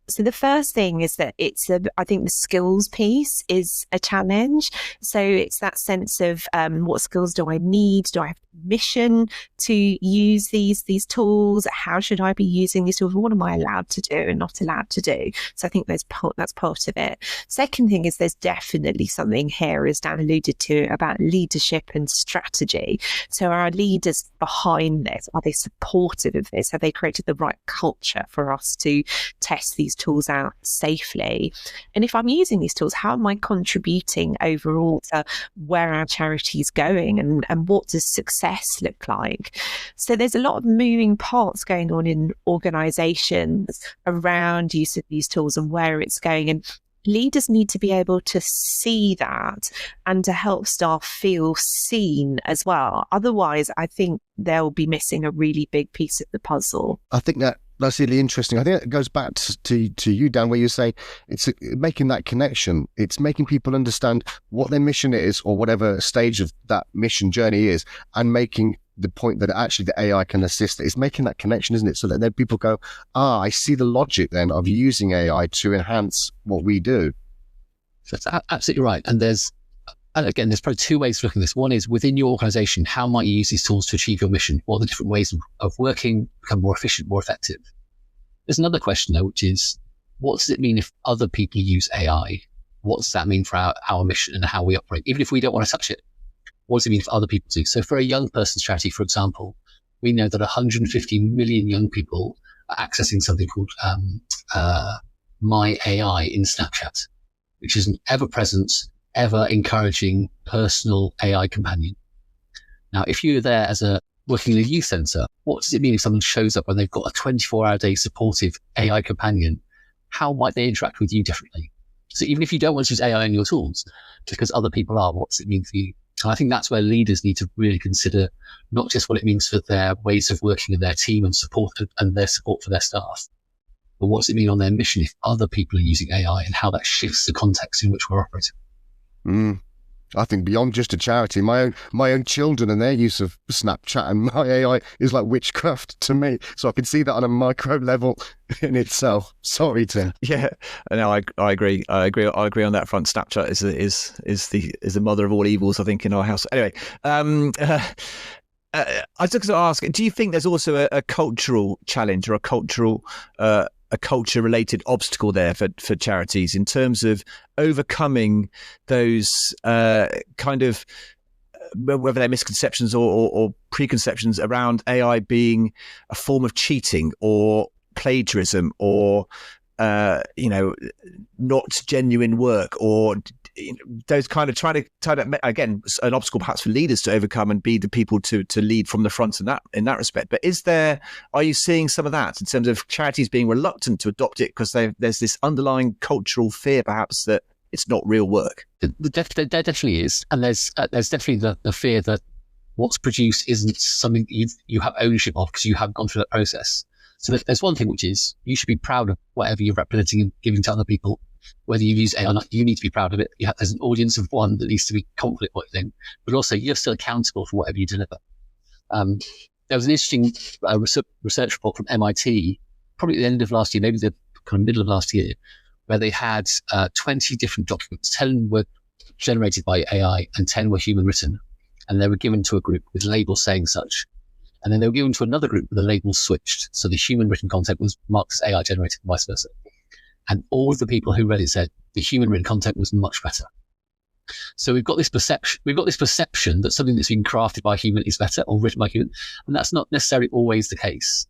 So the first thing is that I think the skills piece is a challenge. So it's that sense of what skills do I need? Do I have permission to use these tools? How should I be using these tools? What am I allowed to do and not allowed to do? So I think that's part of it. Second thing is there's definitely something here, as Dan alluded to, about leadership and strategy. So are our leaders behind this? Are they supportive of this? Have they created the right culture for us to test these tools out safely? And if I'm using these tools, how am I contributing overall to where our charity is going, and what does success look like? So there's a lot of moving parts going on in organizations around use of these tools and where it's going, and leaders need to be able to see that and to help staff feel seen as well. Otherwise, I think they'll be missing a really big piece of the puzzle. I think that That's really interesting. I think it goes back to you, Dan, where you say it's making that connection. It's making people understand what their mission is, or whatever stage of that mission journey is, and making the point that actually the AI can assist. It's making that connection, isn't it? So that then people go, I see the logic then of using AI to enhance what we do. That's absolutely right. And there's probably two ways of looking at this. One is within your organization, how might you use these tools to achieve your mission? What are the different ways of working, become more efficient, more effective? There's another question though, which is, what does it mean if other people use AI? What does that mean for our mission and how we operate? Even if we don't want to touch it, what does it mean for other people to do? So for a young person's charity, for example, we know that 150 million young people are accessing something called My AI in Snapchat, which is an ever-present, ever-encouraging personal AI companion. Now, if you're there as working in a youth centre, what does it mean if someone shows up when they've got a 24-hour-a-day supportive AI companion? How might they interact with you differently? So even if you don't want to use AI in your tools, because other people are, what does it mean for you? And I think that's where leaders need to really consider not just what it means for their ways of working in their team and their support for their staff, but what does it mean on their mission if other people are using AI, and how that shifts the context in which we're operating. I think beyond just a charity, my own children and their use of Snapchat and My AI is like witchcraft to me. So I can see that on a micro level in itself. Sorry, Tim. Yeah, no, I agree. I agree on that front. Snapchat is the mother of all evils, I think, in our house. Anyway, I was just going to ask, do you think there's also a cultural challenge or a culture-related obstacle there for charities in terms of overcoming those kind of, whether they're misconceptions or preconceptions around AI being a form of cheating or plagiarism or not genuine work, or those kind of trying to again, an obstacle perhaps for leaders to overcome and be the people to lead from the front in that respect. But are you seeing some of that in terms of charities being reluctant to adopt it because there's this underlying cultural fear perhaps that it's not real work? There definitely is, and there's definitely the fear that what's produced isn't something you have ownership of because you have gone through that process. So there's one thing, which is you should be proud of whatever you're representing and giving to other people. Whether you use AI or not, you need to be proud of it. There's an audience of one that needs to be confident what you think, but also you're still accountable for whatever you deliver. There was an interesting research report from MIT, probably at the end of last year, maybe the kind of middle of last year, where they had 20 different documents. 10 were generated by AI and 10 were human written. And they were given to a group with labels saying such. And then they were given to another group with the labels switched. So the human written content was marked as AI generated and vice versa. And all of the people who read it said the human written content was much better. So we've got this perception that something that's been crafted by a human is better or written by a human. And that's not necessarily always the case.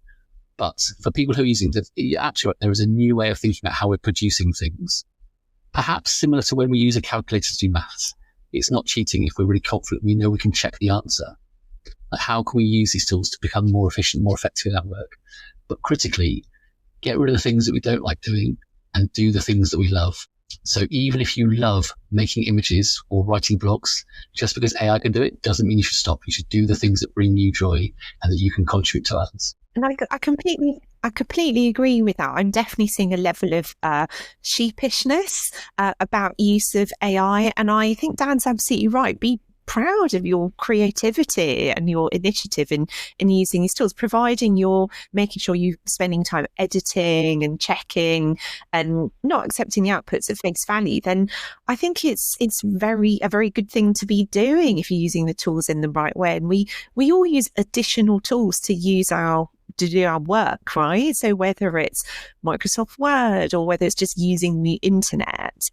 But for people who are using it, actually, there is a new way of thinking about how we're producing things. Perhaps similar to when we use a calculator to do maths. It's not cheating if we're really confident we know we can check the answer. Like, how can we use these tools to become more efficient, more effective in our work? But critically, get rid of the things that we don't like doing and do the things that we love. So even if you love making images or writing blogs, just because AI can do it doesn't mean you should stop. You should do the things that bring you joy and that you can contribute to others. And I completely agree with that. I'm definitely seeing a level of sheepishness about use of AI. And I think Dan's absolutely right. Be proud of your creativity and your initiative in using these tools, providing you're making sure you're spending time editing and checking and not accepting the outputs at face value, then I think it's a very good thing to be doing if you're using the tools in the right way. And we all use additional tools to do our work, right? So whether it's Microsoft Word or whether it's just using the internet,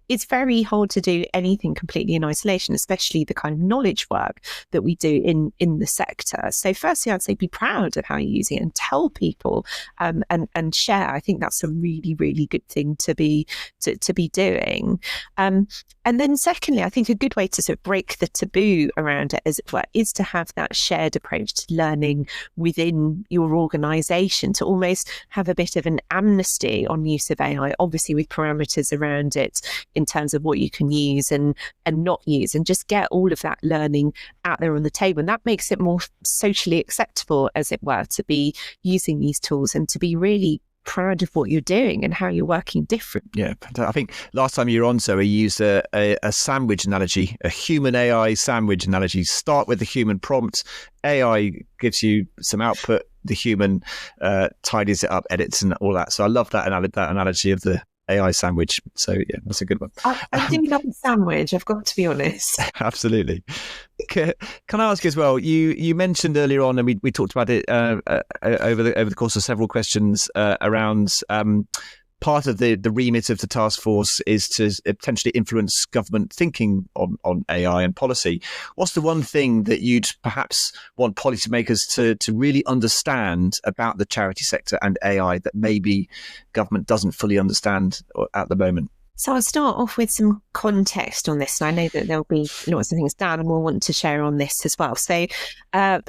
it's very hard to do anything completely in isolation, especially the kind of knowledge work that we do in the sector. So firstly, I'd say be proud of how you're using it and tell people and share. I think that's a really, really good thing to be doing. And then secondly, I think a good way to sort of break the taboo around it, as it were, is to have that shared approach to learning within your organisation, to almost have a bit of an amnesty on use of AI, obviously with parameters around it, in terms of what you can use and not use, and just get all of that learning out there on the table. And that makes it more socially acceptable, as it were, to be using these tools and to be really proud of what you're doing and how you're working different. Yeah, I think last time you were on, Zoe, you used a sandwich analogy, a human AI sandwich analogy. Start with the human prompt. AI gives you some output. The human tidies it up, edits and all that. So I love that analogy of the AI sandwich. So yeah, that's a good one. I do love a sandwich, I've got to be honest. Absolutely. Can I ask you as well? You mentioned earlier on, and we talked about it over the course of several questions around part of the remit of the task force is to potentially influence government thinking on AI and policy. What's the one thing that you'd perhaps want policymakers to really understand about the charity sector and AI that maybe government doesn't fully understand at the moment? So I'll start off with some context on this. And I know that there'll be lots of things Dan will want to share on this as well. So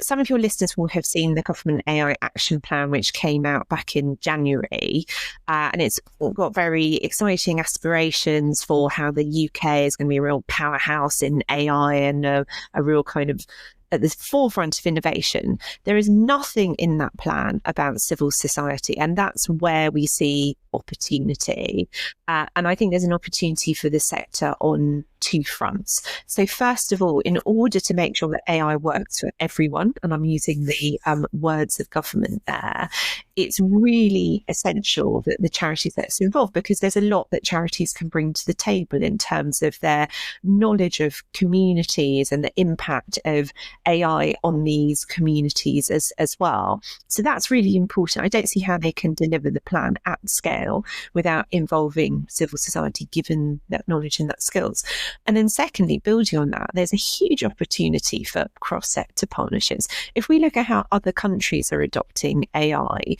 some of your listeners will have seen the Government AI Action Plan, which came out back in January. And it's got very exciting aspirations for how the UK is going to be a real powerhouse in AI and a real kind of at the forefront of innovation. There is nothing in that plan about civil society, and that's where we see opportunity. And I think there's an opportunity for the sector on two fronts. So first of all, in order to make sure that AI works for everyone, and I'm using the words of government there, it's really essential that the charities that's involved, because there's a lot that charities can bring to the table in terms of their knowledge of communities and the impact of AI on these communities as well. So that's really important. I don't see how they can deliver the plan at scale without involving civil society, given that knowledge and that skills. And then secondly, building on that, there's a huge opportunity for cross-sector partnerships. If we look at how other countries are adopting AI,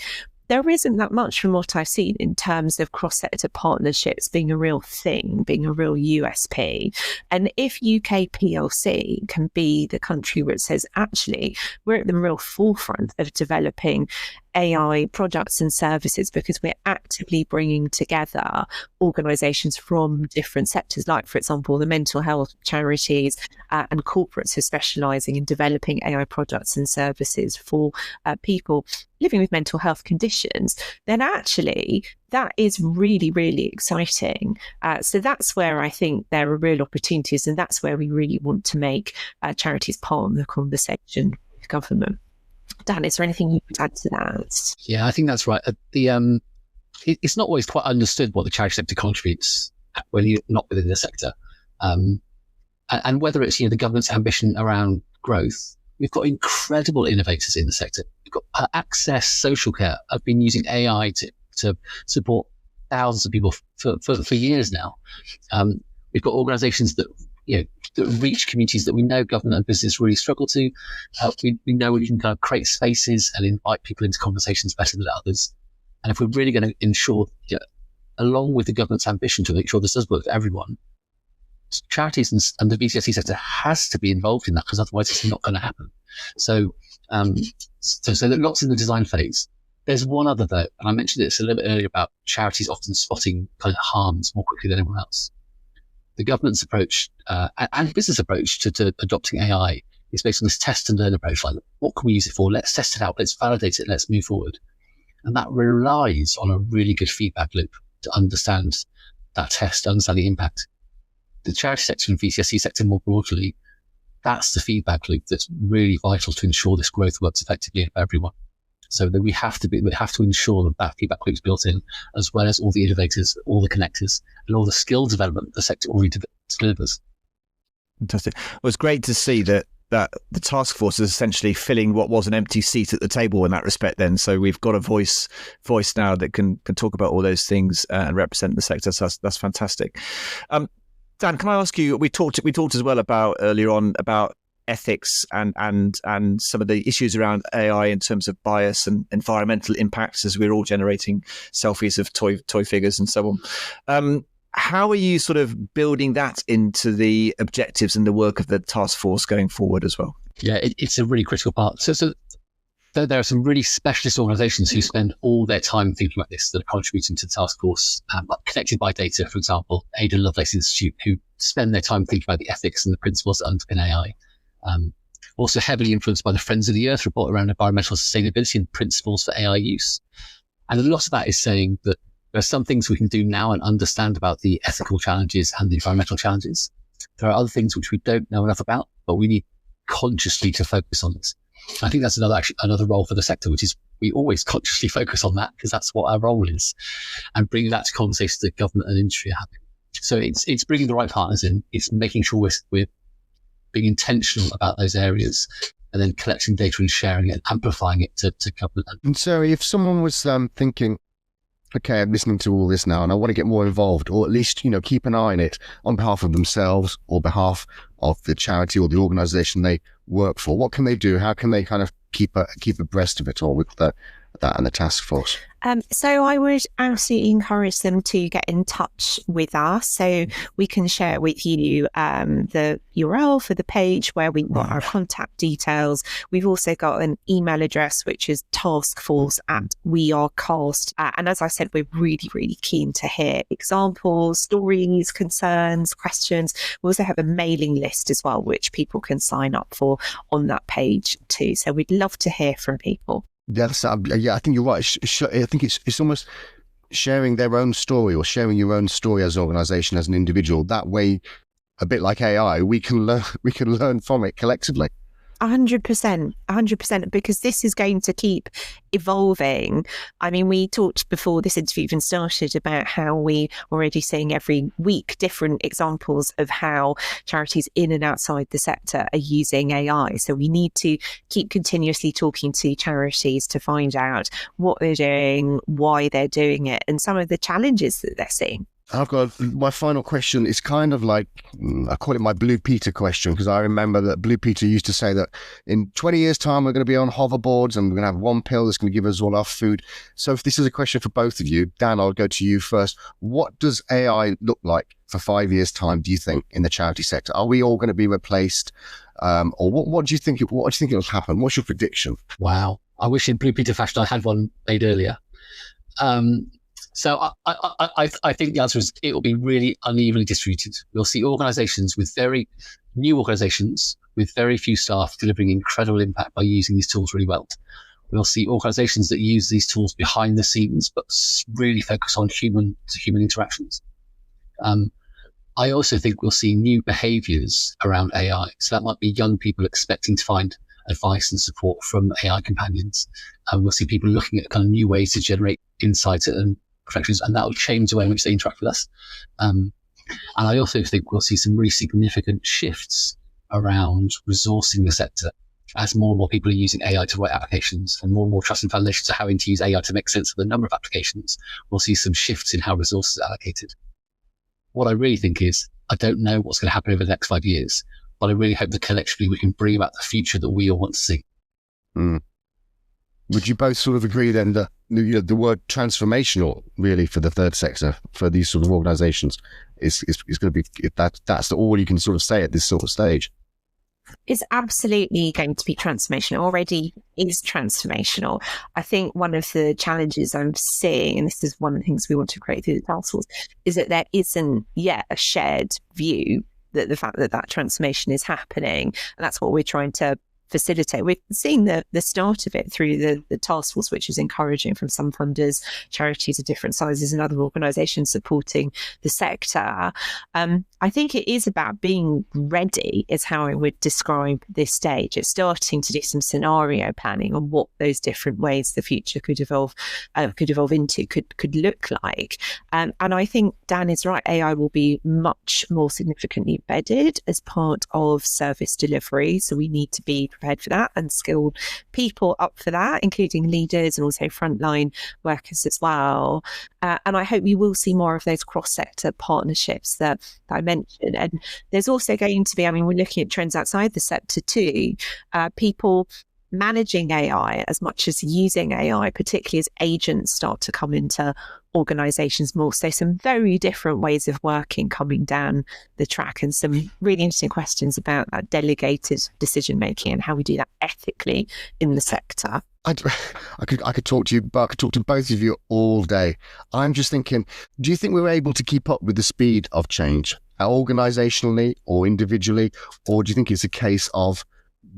there isn't that much from what I've seen in terms of cross-sector partnerships being a real thing, being a real USP. And if UK PLC can be the country where it says, actually, we're at the real forefront of developing AI products and services because we're actively bringing together organisations from different sectors, like, for example, the mental health charities and corporates who are specialising in developing AI products and services for people living with mental health conditions, then actually that is really, really exciting. So that's where I think there are real opportunities, and that's where we really want to make charities part of the conversation with government. Dan, is there anything you would add to that? Yeah, I think that's right. It's not always quite understood what the charity sector contributes when you're not within the sector. And whether it's the government's ambition around growth, we've got incredible innovators in the sector. We've got Access Social Care. I've been using AI to support thousands of people for years now. We've got organisations that that reach communities that we know government and business really struggle to. We know we can kind of create spaces and invite people into conversations better than others. And if we're really going to ensure, along with the government's ambition to make sure this does work for everyone, charities and the VCSE sector has to be involved in that, because otherwise it's not going to happen. So lots in the design phase. There's one other though, and I mentioned this a little bit earlier about charities often spotting kind of harms more quickly than anyone else. The government's approach and business approach to adopting AI is based on this test and learn approach. Like, what can we use it for? Let's test it out. Let's validate it. Let's move forward. And that relies on a really good feedback loop to understand that test, understand the impact. The charity sector and VCSE sector more broadly, that's the feedback loop that's really vital to ensure this growth works effectively for everyone. So that we have to ensure that feedback loop is built in, as well as all the innovators, all the connectors, and all the skill development the sector already delivers. Fantastic. Well, it's great to see that the task force is essentially filling what was an empty seat at the table in that respect then. So we've got a voice now that can talk about all those things and represent the sector. So that's fantastic. Dan, can I ask you, we talked as well about earlier on about ethics and some of the issues around AI in terms of bias and environmental impacts, as we're all generating selfies of toy figures and so on. How are you sort of building that into the objectives and the work of the task force going forward as well? Yeah, it's a really critical part. So there are some really specialist organizations who spend all their time thinking about this that are contributing to the task force, like Connected by Data, for example, Ada Lovelace Institute, who spend their time thinking about the ethics and the principles that underpin AI. Also heavily influenced by the Friends of the Earth report around environmental sustainability and principles for AI use. And a lot of that is saying that there are some things we can do now and understand about the ethical challenges and the environmental challenges. There are other things which we don't know enough about, but we need consciously to focus on this. I think that's another role for the sector, which is we always consciously focus on that because that's what our role is, and bringing that to conversations that government and industry are having. So it's bringing the right partners in. It's making sure we're being intentional about those areas, and then collecting data and sharing it, amplifying it to government. And so if someone was thinking, okay, I'm listening to all this now and I want to get more involved, or at least, keep an eye on it on behalf of themselves or behalf of the charity or the organization they work for, what can they do? How can they kind of keep abreast of it all with that and the task force? So I would absolutely encourage them to get in touch with us, so we can share with you the URL for the page where we've got our contact details. We've also got an email address, which is taskforce@wearecast. And as I said, we're really, really keen to hear examples, stories, concerns, questions. We also have a mailing list as well, which people can sign up for on that page too. So we'd love to hear from people. I think you're right. I think it's almost sharing their own story, or sharing your own story as an organization, as an individual. That way, a bit like AI, we can learn from it collectively. 100%, because this is going to keep evolving. I mean, we talked before this interview even started about how we already seeing every week different examples of how charities in and outside the sector are using AI. So we need to keep continuously talking to charities to find out what they're doing, why they're doing it, and some of the challenges that they're seeing. I've got my final question. It's kind of like, I call it my Blue Peter question, because I remember that Blue Peter used to say that in 20 years' time, we're going to be on hoverboards and we're going to have one pill that's going to give us all our food. So if this is a question for both of you, Dan, I'll go to you first. What does AI look like for 5 years' time, do you think, in the charity sector? Are we all going to be replaced? Or what do you think? What do you think will happen? What's your prediction? Wow. I wish in Blue Peter fashion I had one made earlier. So I think the answer is it will be really unevenly distributed. We'll see organizations with very few staff delivering incredible impact by using these tools really well. We'll see organizations that use these tools behind the scenes, but really focus on human to human interactions. I also think we'll see new behaviors around AI. So that might be young people expecting to find advice and support from AI companions. We'll see people looking at kind of new ways to generate insights and reflections, and that will change the way in which they interact with us. And I also think we'll see some really significant shifts around resourcing the sector as more and more people are using AI to write applications, and more trusted foundations are having to use AI to make sense of the number of applications. We'll see some shifts in how resources are allocated. What I really think is, I don't know what's going to happen over the next 5 years, but I really hope that collectively we can bring about the future that we all want to see. Would you both sort of agree then that the word transformational really for the third sector, for these sort of organizations, is going to be, if that's all you can sort of say at this sort of stage? It's absolutely going to be transformational. Already is transformational. I think one of the challenges I'm seeing, and this is one of the things we want to create through the task force, is that there isn't yet a shared view that the fact that transformation is happening, and that's what we're trying to facilitate. We're seeing the start of it through the task force, which is encouraging from some funders, charities of different sizes, and other organisations supporting the sector. I think it is about being ready, is how I would describe this stage. It's starting to do some scenario planning on what those different ways the future could evolve into, could look like. And I think Dan is right. AI will be much more significantly embedded as part of service delivery. So we need to be prepared for that and skilled people up for that, including leaders and also frontline workers as well. And I hope we will see more of those cross-sector partnerships that I mentioned. And there's also going to be, I mean, we're looking at trends outside the sector too, people managing AI as much as using AI, particularly as agents start to come into organizations more. So some very different ways of working coming down the track, and some really interesting questions about that delegated decision making and how we do that ethically in the sector. I could talk to you, but I could talk to both of you all day. I'm just thinking, do you think we're able to keep up with the speed of change, organisationally or individually, or do you think it's a case of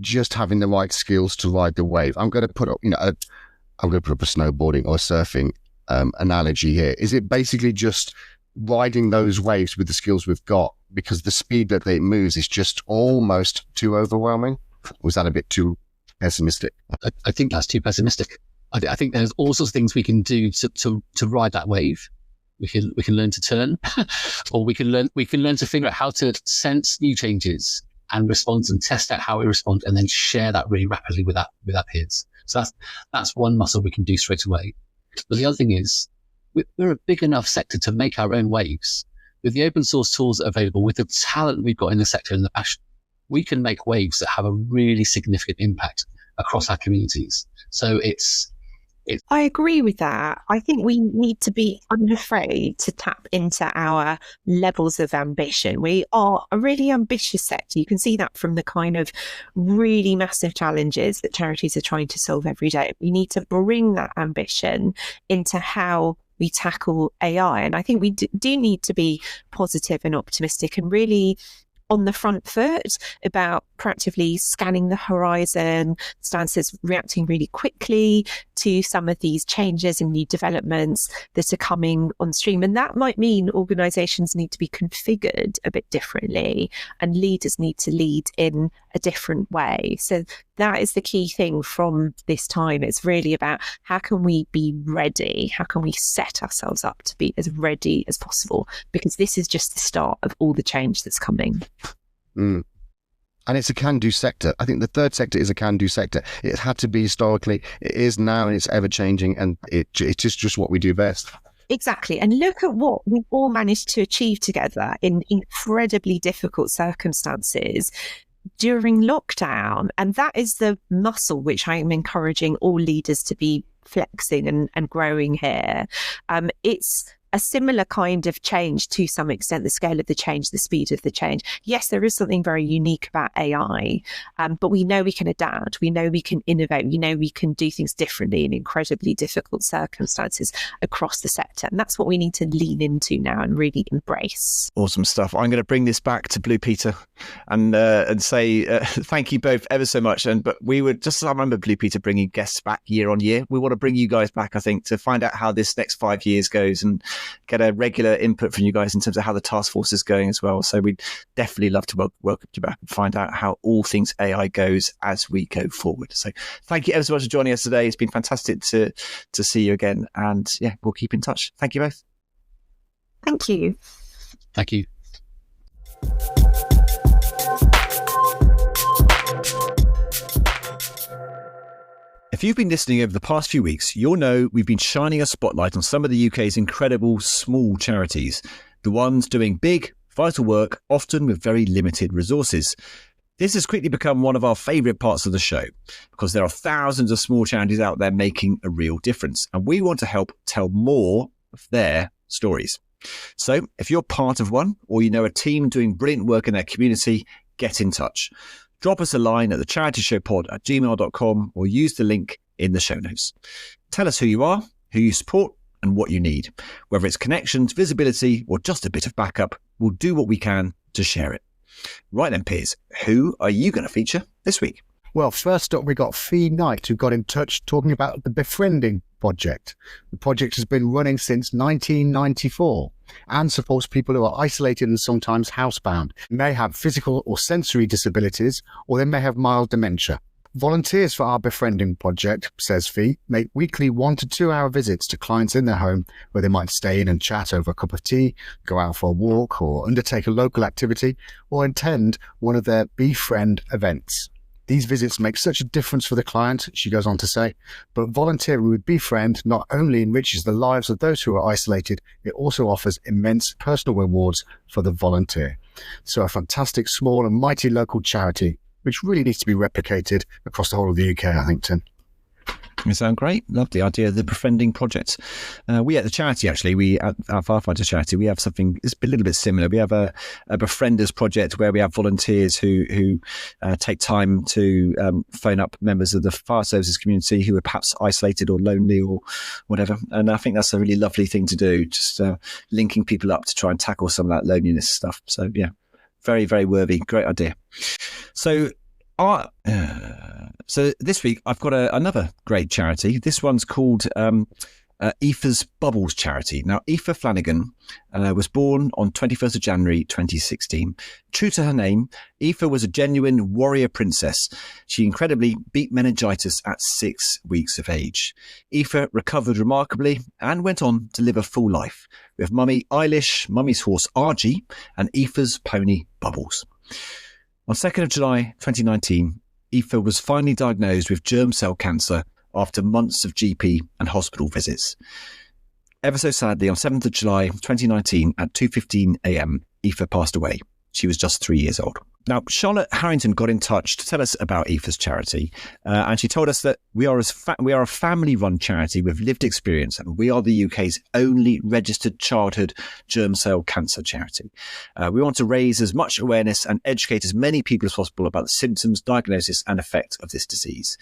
just having the right skills to ride the wave? I'm going to put up, I'm going to put up a snowboarding or surfing analogy here. Is it basically just riding those waves with the skills we've got because the speed that it moves is just almost too overwhelming? Was that a bit too pessimistic? I think that's too pessimistic. I think there's all sorts of things we can do to ride that wave. We can learn to turn, or we can learn to figure out how to sense new changes and respond and test out how we respond, and then share that really rapidly with our peers. So that's one muscle we can do straight away. But the other thing is, we're a big enough sector to make our own waves. With the open source tools available, with the talent we've got in the sector and the passion, we can make waves that have a really significant impact across our communities. So I agree with that. I think we need to be unafraid to tap into our levels of ambition. We are a really ambitious sector. You can see that from the kind of really massive challenges that charities are trying to solve every day. We need to bring that ambition into how we tackle AI. And I think we do need to be positive and optimistic and really on the front foot about proactively scanning the horizon, stances reacting really quickly to some of these changes and new developments that are coming on stream. And that might mean organisations need to be configured a bit differently and leaders need to lead in a different way. So that is the key thing from this time. It's really about how can we be ready? How can we set ourselves up to be as ready as possible? Because this is just the start of all the change that's coming. Mm. And it's a can-do sector. I think the third sector is a can-do sector. It had to be historically, it is now, and it's ever-changing, and it's just what we do best. Exactly. And look at what we've all managed to achieve together in incredibly difficult circumstances during lockdown. And that is the muscle which I am encouraging all leaders to be flexing and growing here. It's a similar kind of change to some extent, the scale of the change, the speed of the change. Yes, there is something very unique about AI, but we know we can adapt, we know we can innovate, we know we can do things differently in incredibly difficult circumstances across the sector. And that's what we need to lean into now and really embrace. Awesome stuff. I'm going to bring this back to Blue Peter and say thank you both ever so much. But we would just, I remember Blue Peter bringing guests back year on year. We want to bring you guys back, I think, to find out how this next 5 years goes and get a regular input from you guys in terms of how the task force is going as well. So we'd definitely love to welcome you back and find out how all things AI goes as we go forward. So thank you ever so much for joining us today. It's been fantastic to see you again. And yeah, we'll keep in touch. Thank you both. Thank you. Thank you. If you've been listening over the past few weeks, you'll know we've been shining a spotlight on some of the UK's incredible small charities, the ones doing big, vital work, often with very limited resources. This has quickly become one of our favourite parts of the show because there are thousands of small charities out there making a real difference, and we want to help tell more of their stories. So if you're part of one or you know a team doing brilliant work in their community, get in touch. Drop us a line at thecharityshowpod@gmail.com or use the link in the show notes. Tell us who you are, who you support, and what you need. Whether it's connections, visibility, or just a bit of backup, we'll do what we can to share it. Right then, Piers, who are you going to feature this week? Well, first up, we got Fee Knight, who got in touch talking about the Befriending Project. The project has been running since 1994 and supports people who are isolated and sometimes housebound, may have physical or sensory disabilities, or they may have mild dementia. Volunteers for our Befriending Project, says Fee, make weekly 1 to 2 hour visits to clients in their home where they might stay in and chat over a cup of tea, go out for a walk, or undertake a local activity, or attend one of their Befriend events. These visits make such a difference for the client, she goes on to say, but volunteering with Befriend not only enriches the lives of those who are isolated, it also offers immense personal rewards for the volunteer. So a fantastic small and mighty local charity, which really needs to be replicated across the whole of the UK, I think, Tim. You sound great. Love the idea of the befriending project. We at the charity, actually, at our Firefighter charity, we have something it's a little bit similar. We have a befrienders project where we have volunteers who take time to phone up members of the fire services community who are perhaps isolated or lonely or whatever. And I think that's a really lovely thing to do, just linking people up to try and tackle some of that loneliness stuff. So, yeah, very, very worthy. Great idea. So this week I've got another great charity. This one's called Aoife's Bubbles Charity. Now, Aoife Flanagan was born on 21st of January 2016. True to her name, Aoife was a genuine warrior princess. She incredibly beat meningitis at 6 weeks of age. Aoife recovered remarkably and went on to live a full life with Mummy Eilish, Mummy's horse Argy, and Aoife's pony Bubbles. On 2nd of July 2019, Aoife was finally diagnosed with germ cell cancer after months of GP and hospital visits. Ever so sadly, on 7th of July 2019 at 2:15 a.m, Aoife passed away. She was just 3 years old. Now, Charlotte Harrington got in touch to tell us about Aoife's charity, and she told us that we are a family-run charity with lived experience, and we are the UK's only registered childhood germ cell cancer charity. We want to raise as much awareness and educate as many people as possible about the symptoms, diagnosis, and effect of this disease.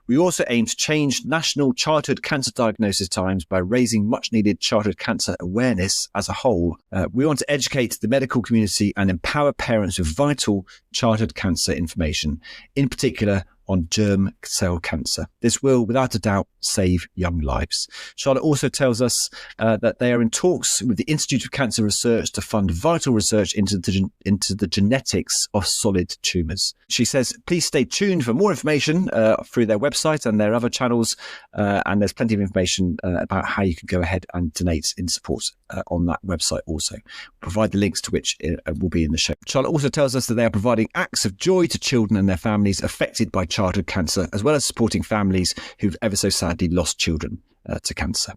We also aim to change national childhood cancer diagnosis times by raising much needed childhood cancer awareness as a whole. We want to educate the medical community and empower parents with vital childhood cancer information, in particular on germ cell cancer. This will, without a doubt, save young lives. Charlotte also tells us that they are in talks with the Institute of Cancer Research to fund vital research into the genetics of solid tumours. She says, please stay tuned for more information through their website and their other channels, and there's plenty of information about how you can go ahead and donate in support on that website also. We'll provide the links to which will be in the show. Charlotte also tells us that they are providing acts of joy to children and their families affected by childhood cancer, as well as supporting families who've ever so sadly lost children to cancer.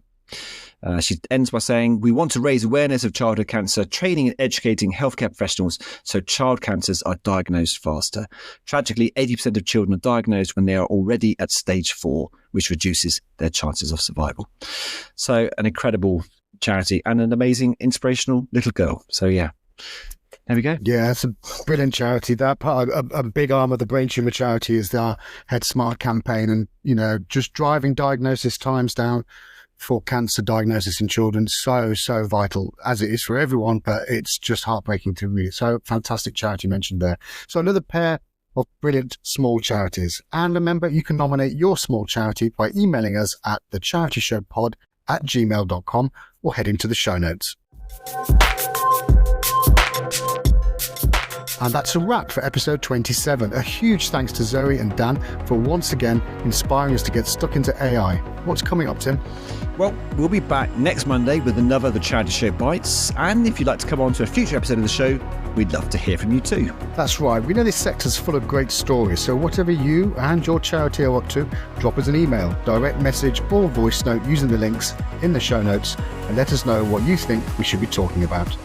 She ends by saying, we want to raise awareness of childhood cancer, training and educating healthcare professionals so child cancers are diagnosed faster. Tragically, 80% of children are diagnosed when they are already at stage 4, which reduces their chances of survival. So an incredible charity and an amazing, inspirational little girl. So yeah. There we go. Yeah, it's a brilliant charity. That part, a big arm of the Brain Tumour Charity is our Head Smart campaign, and just driving diagnosis times down for cancer diagnosis in children, so vital, as it is for everyone, but it's just heartbreaking to read. So fantastic charity mentioned there. So another pair of brilliant small charities. And remember, you can nominate your small charity by emailing us at thecharityshowpod@gmail.com or head into the show notes. And that's a wrap for episode 27. A huge thanks to Zoe and Dan for once again inspiring us to get stuck into AI. What's coming up, Tim? Well, we'll be back next Monday with another The Charity Show Bites. And if you'd like to come on to a future episode of the show, we'd love to hear from you too. That's right. We know this sector's full of great stories. So whatever you and your charity are up to, drop us an email, direct message or voice note using the links in the show notes and let us know what you think we should be talking about.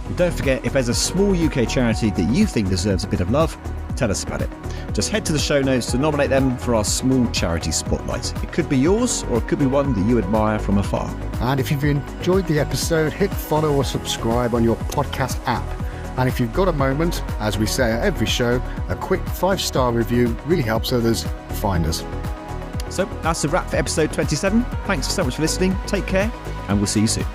And don't forget, if there's a small UK charity that you think deserves a bit of love, tell us about it. Just head to the show notes to nominate them for our small charity spotlight. It could be yours, or it could be one that you admire from afar. And if you've enjoyed the episode, hit follow or subscribe on your podcast app. And if you've got a moment, as we say at every show, a quick 5-star review really helps others find us. So that's a wrap for episode 27. Thanks so much for listening. Take care, and we'll see you soon.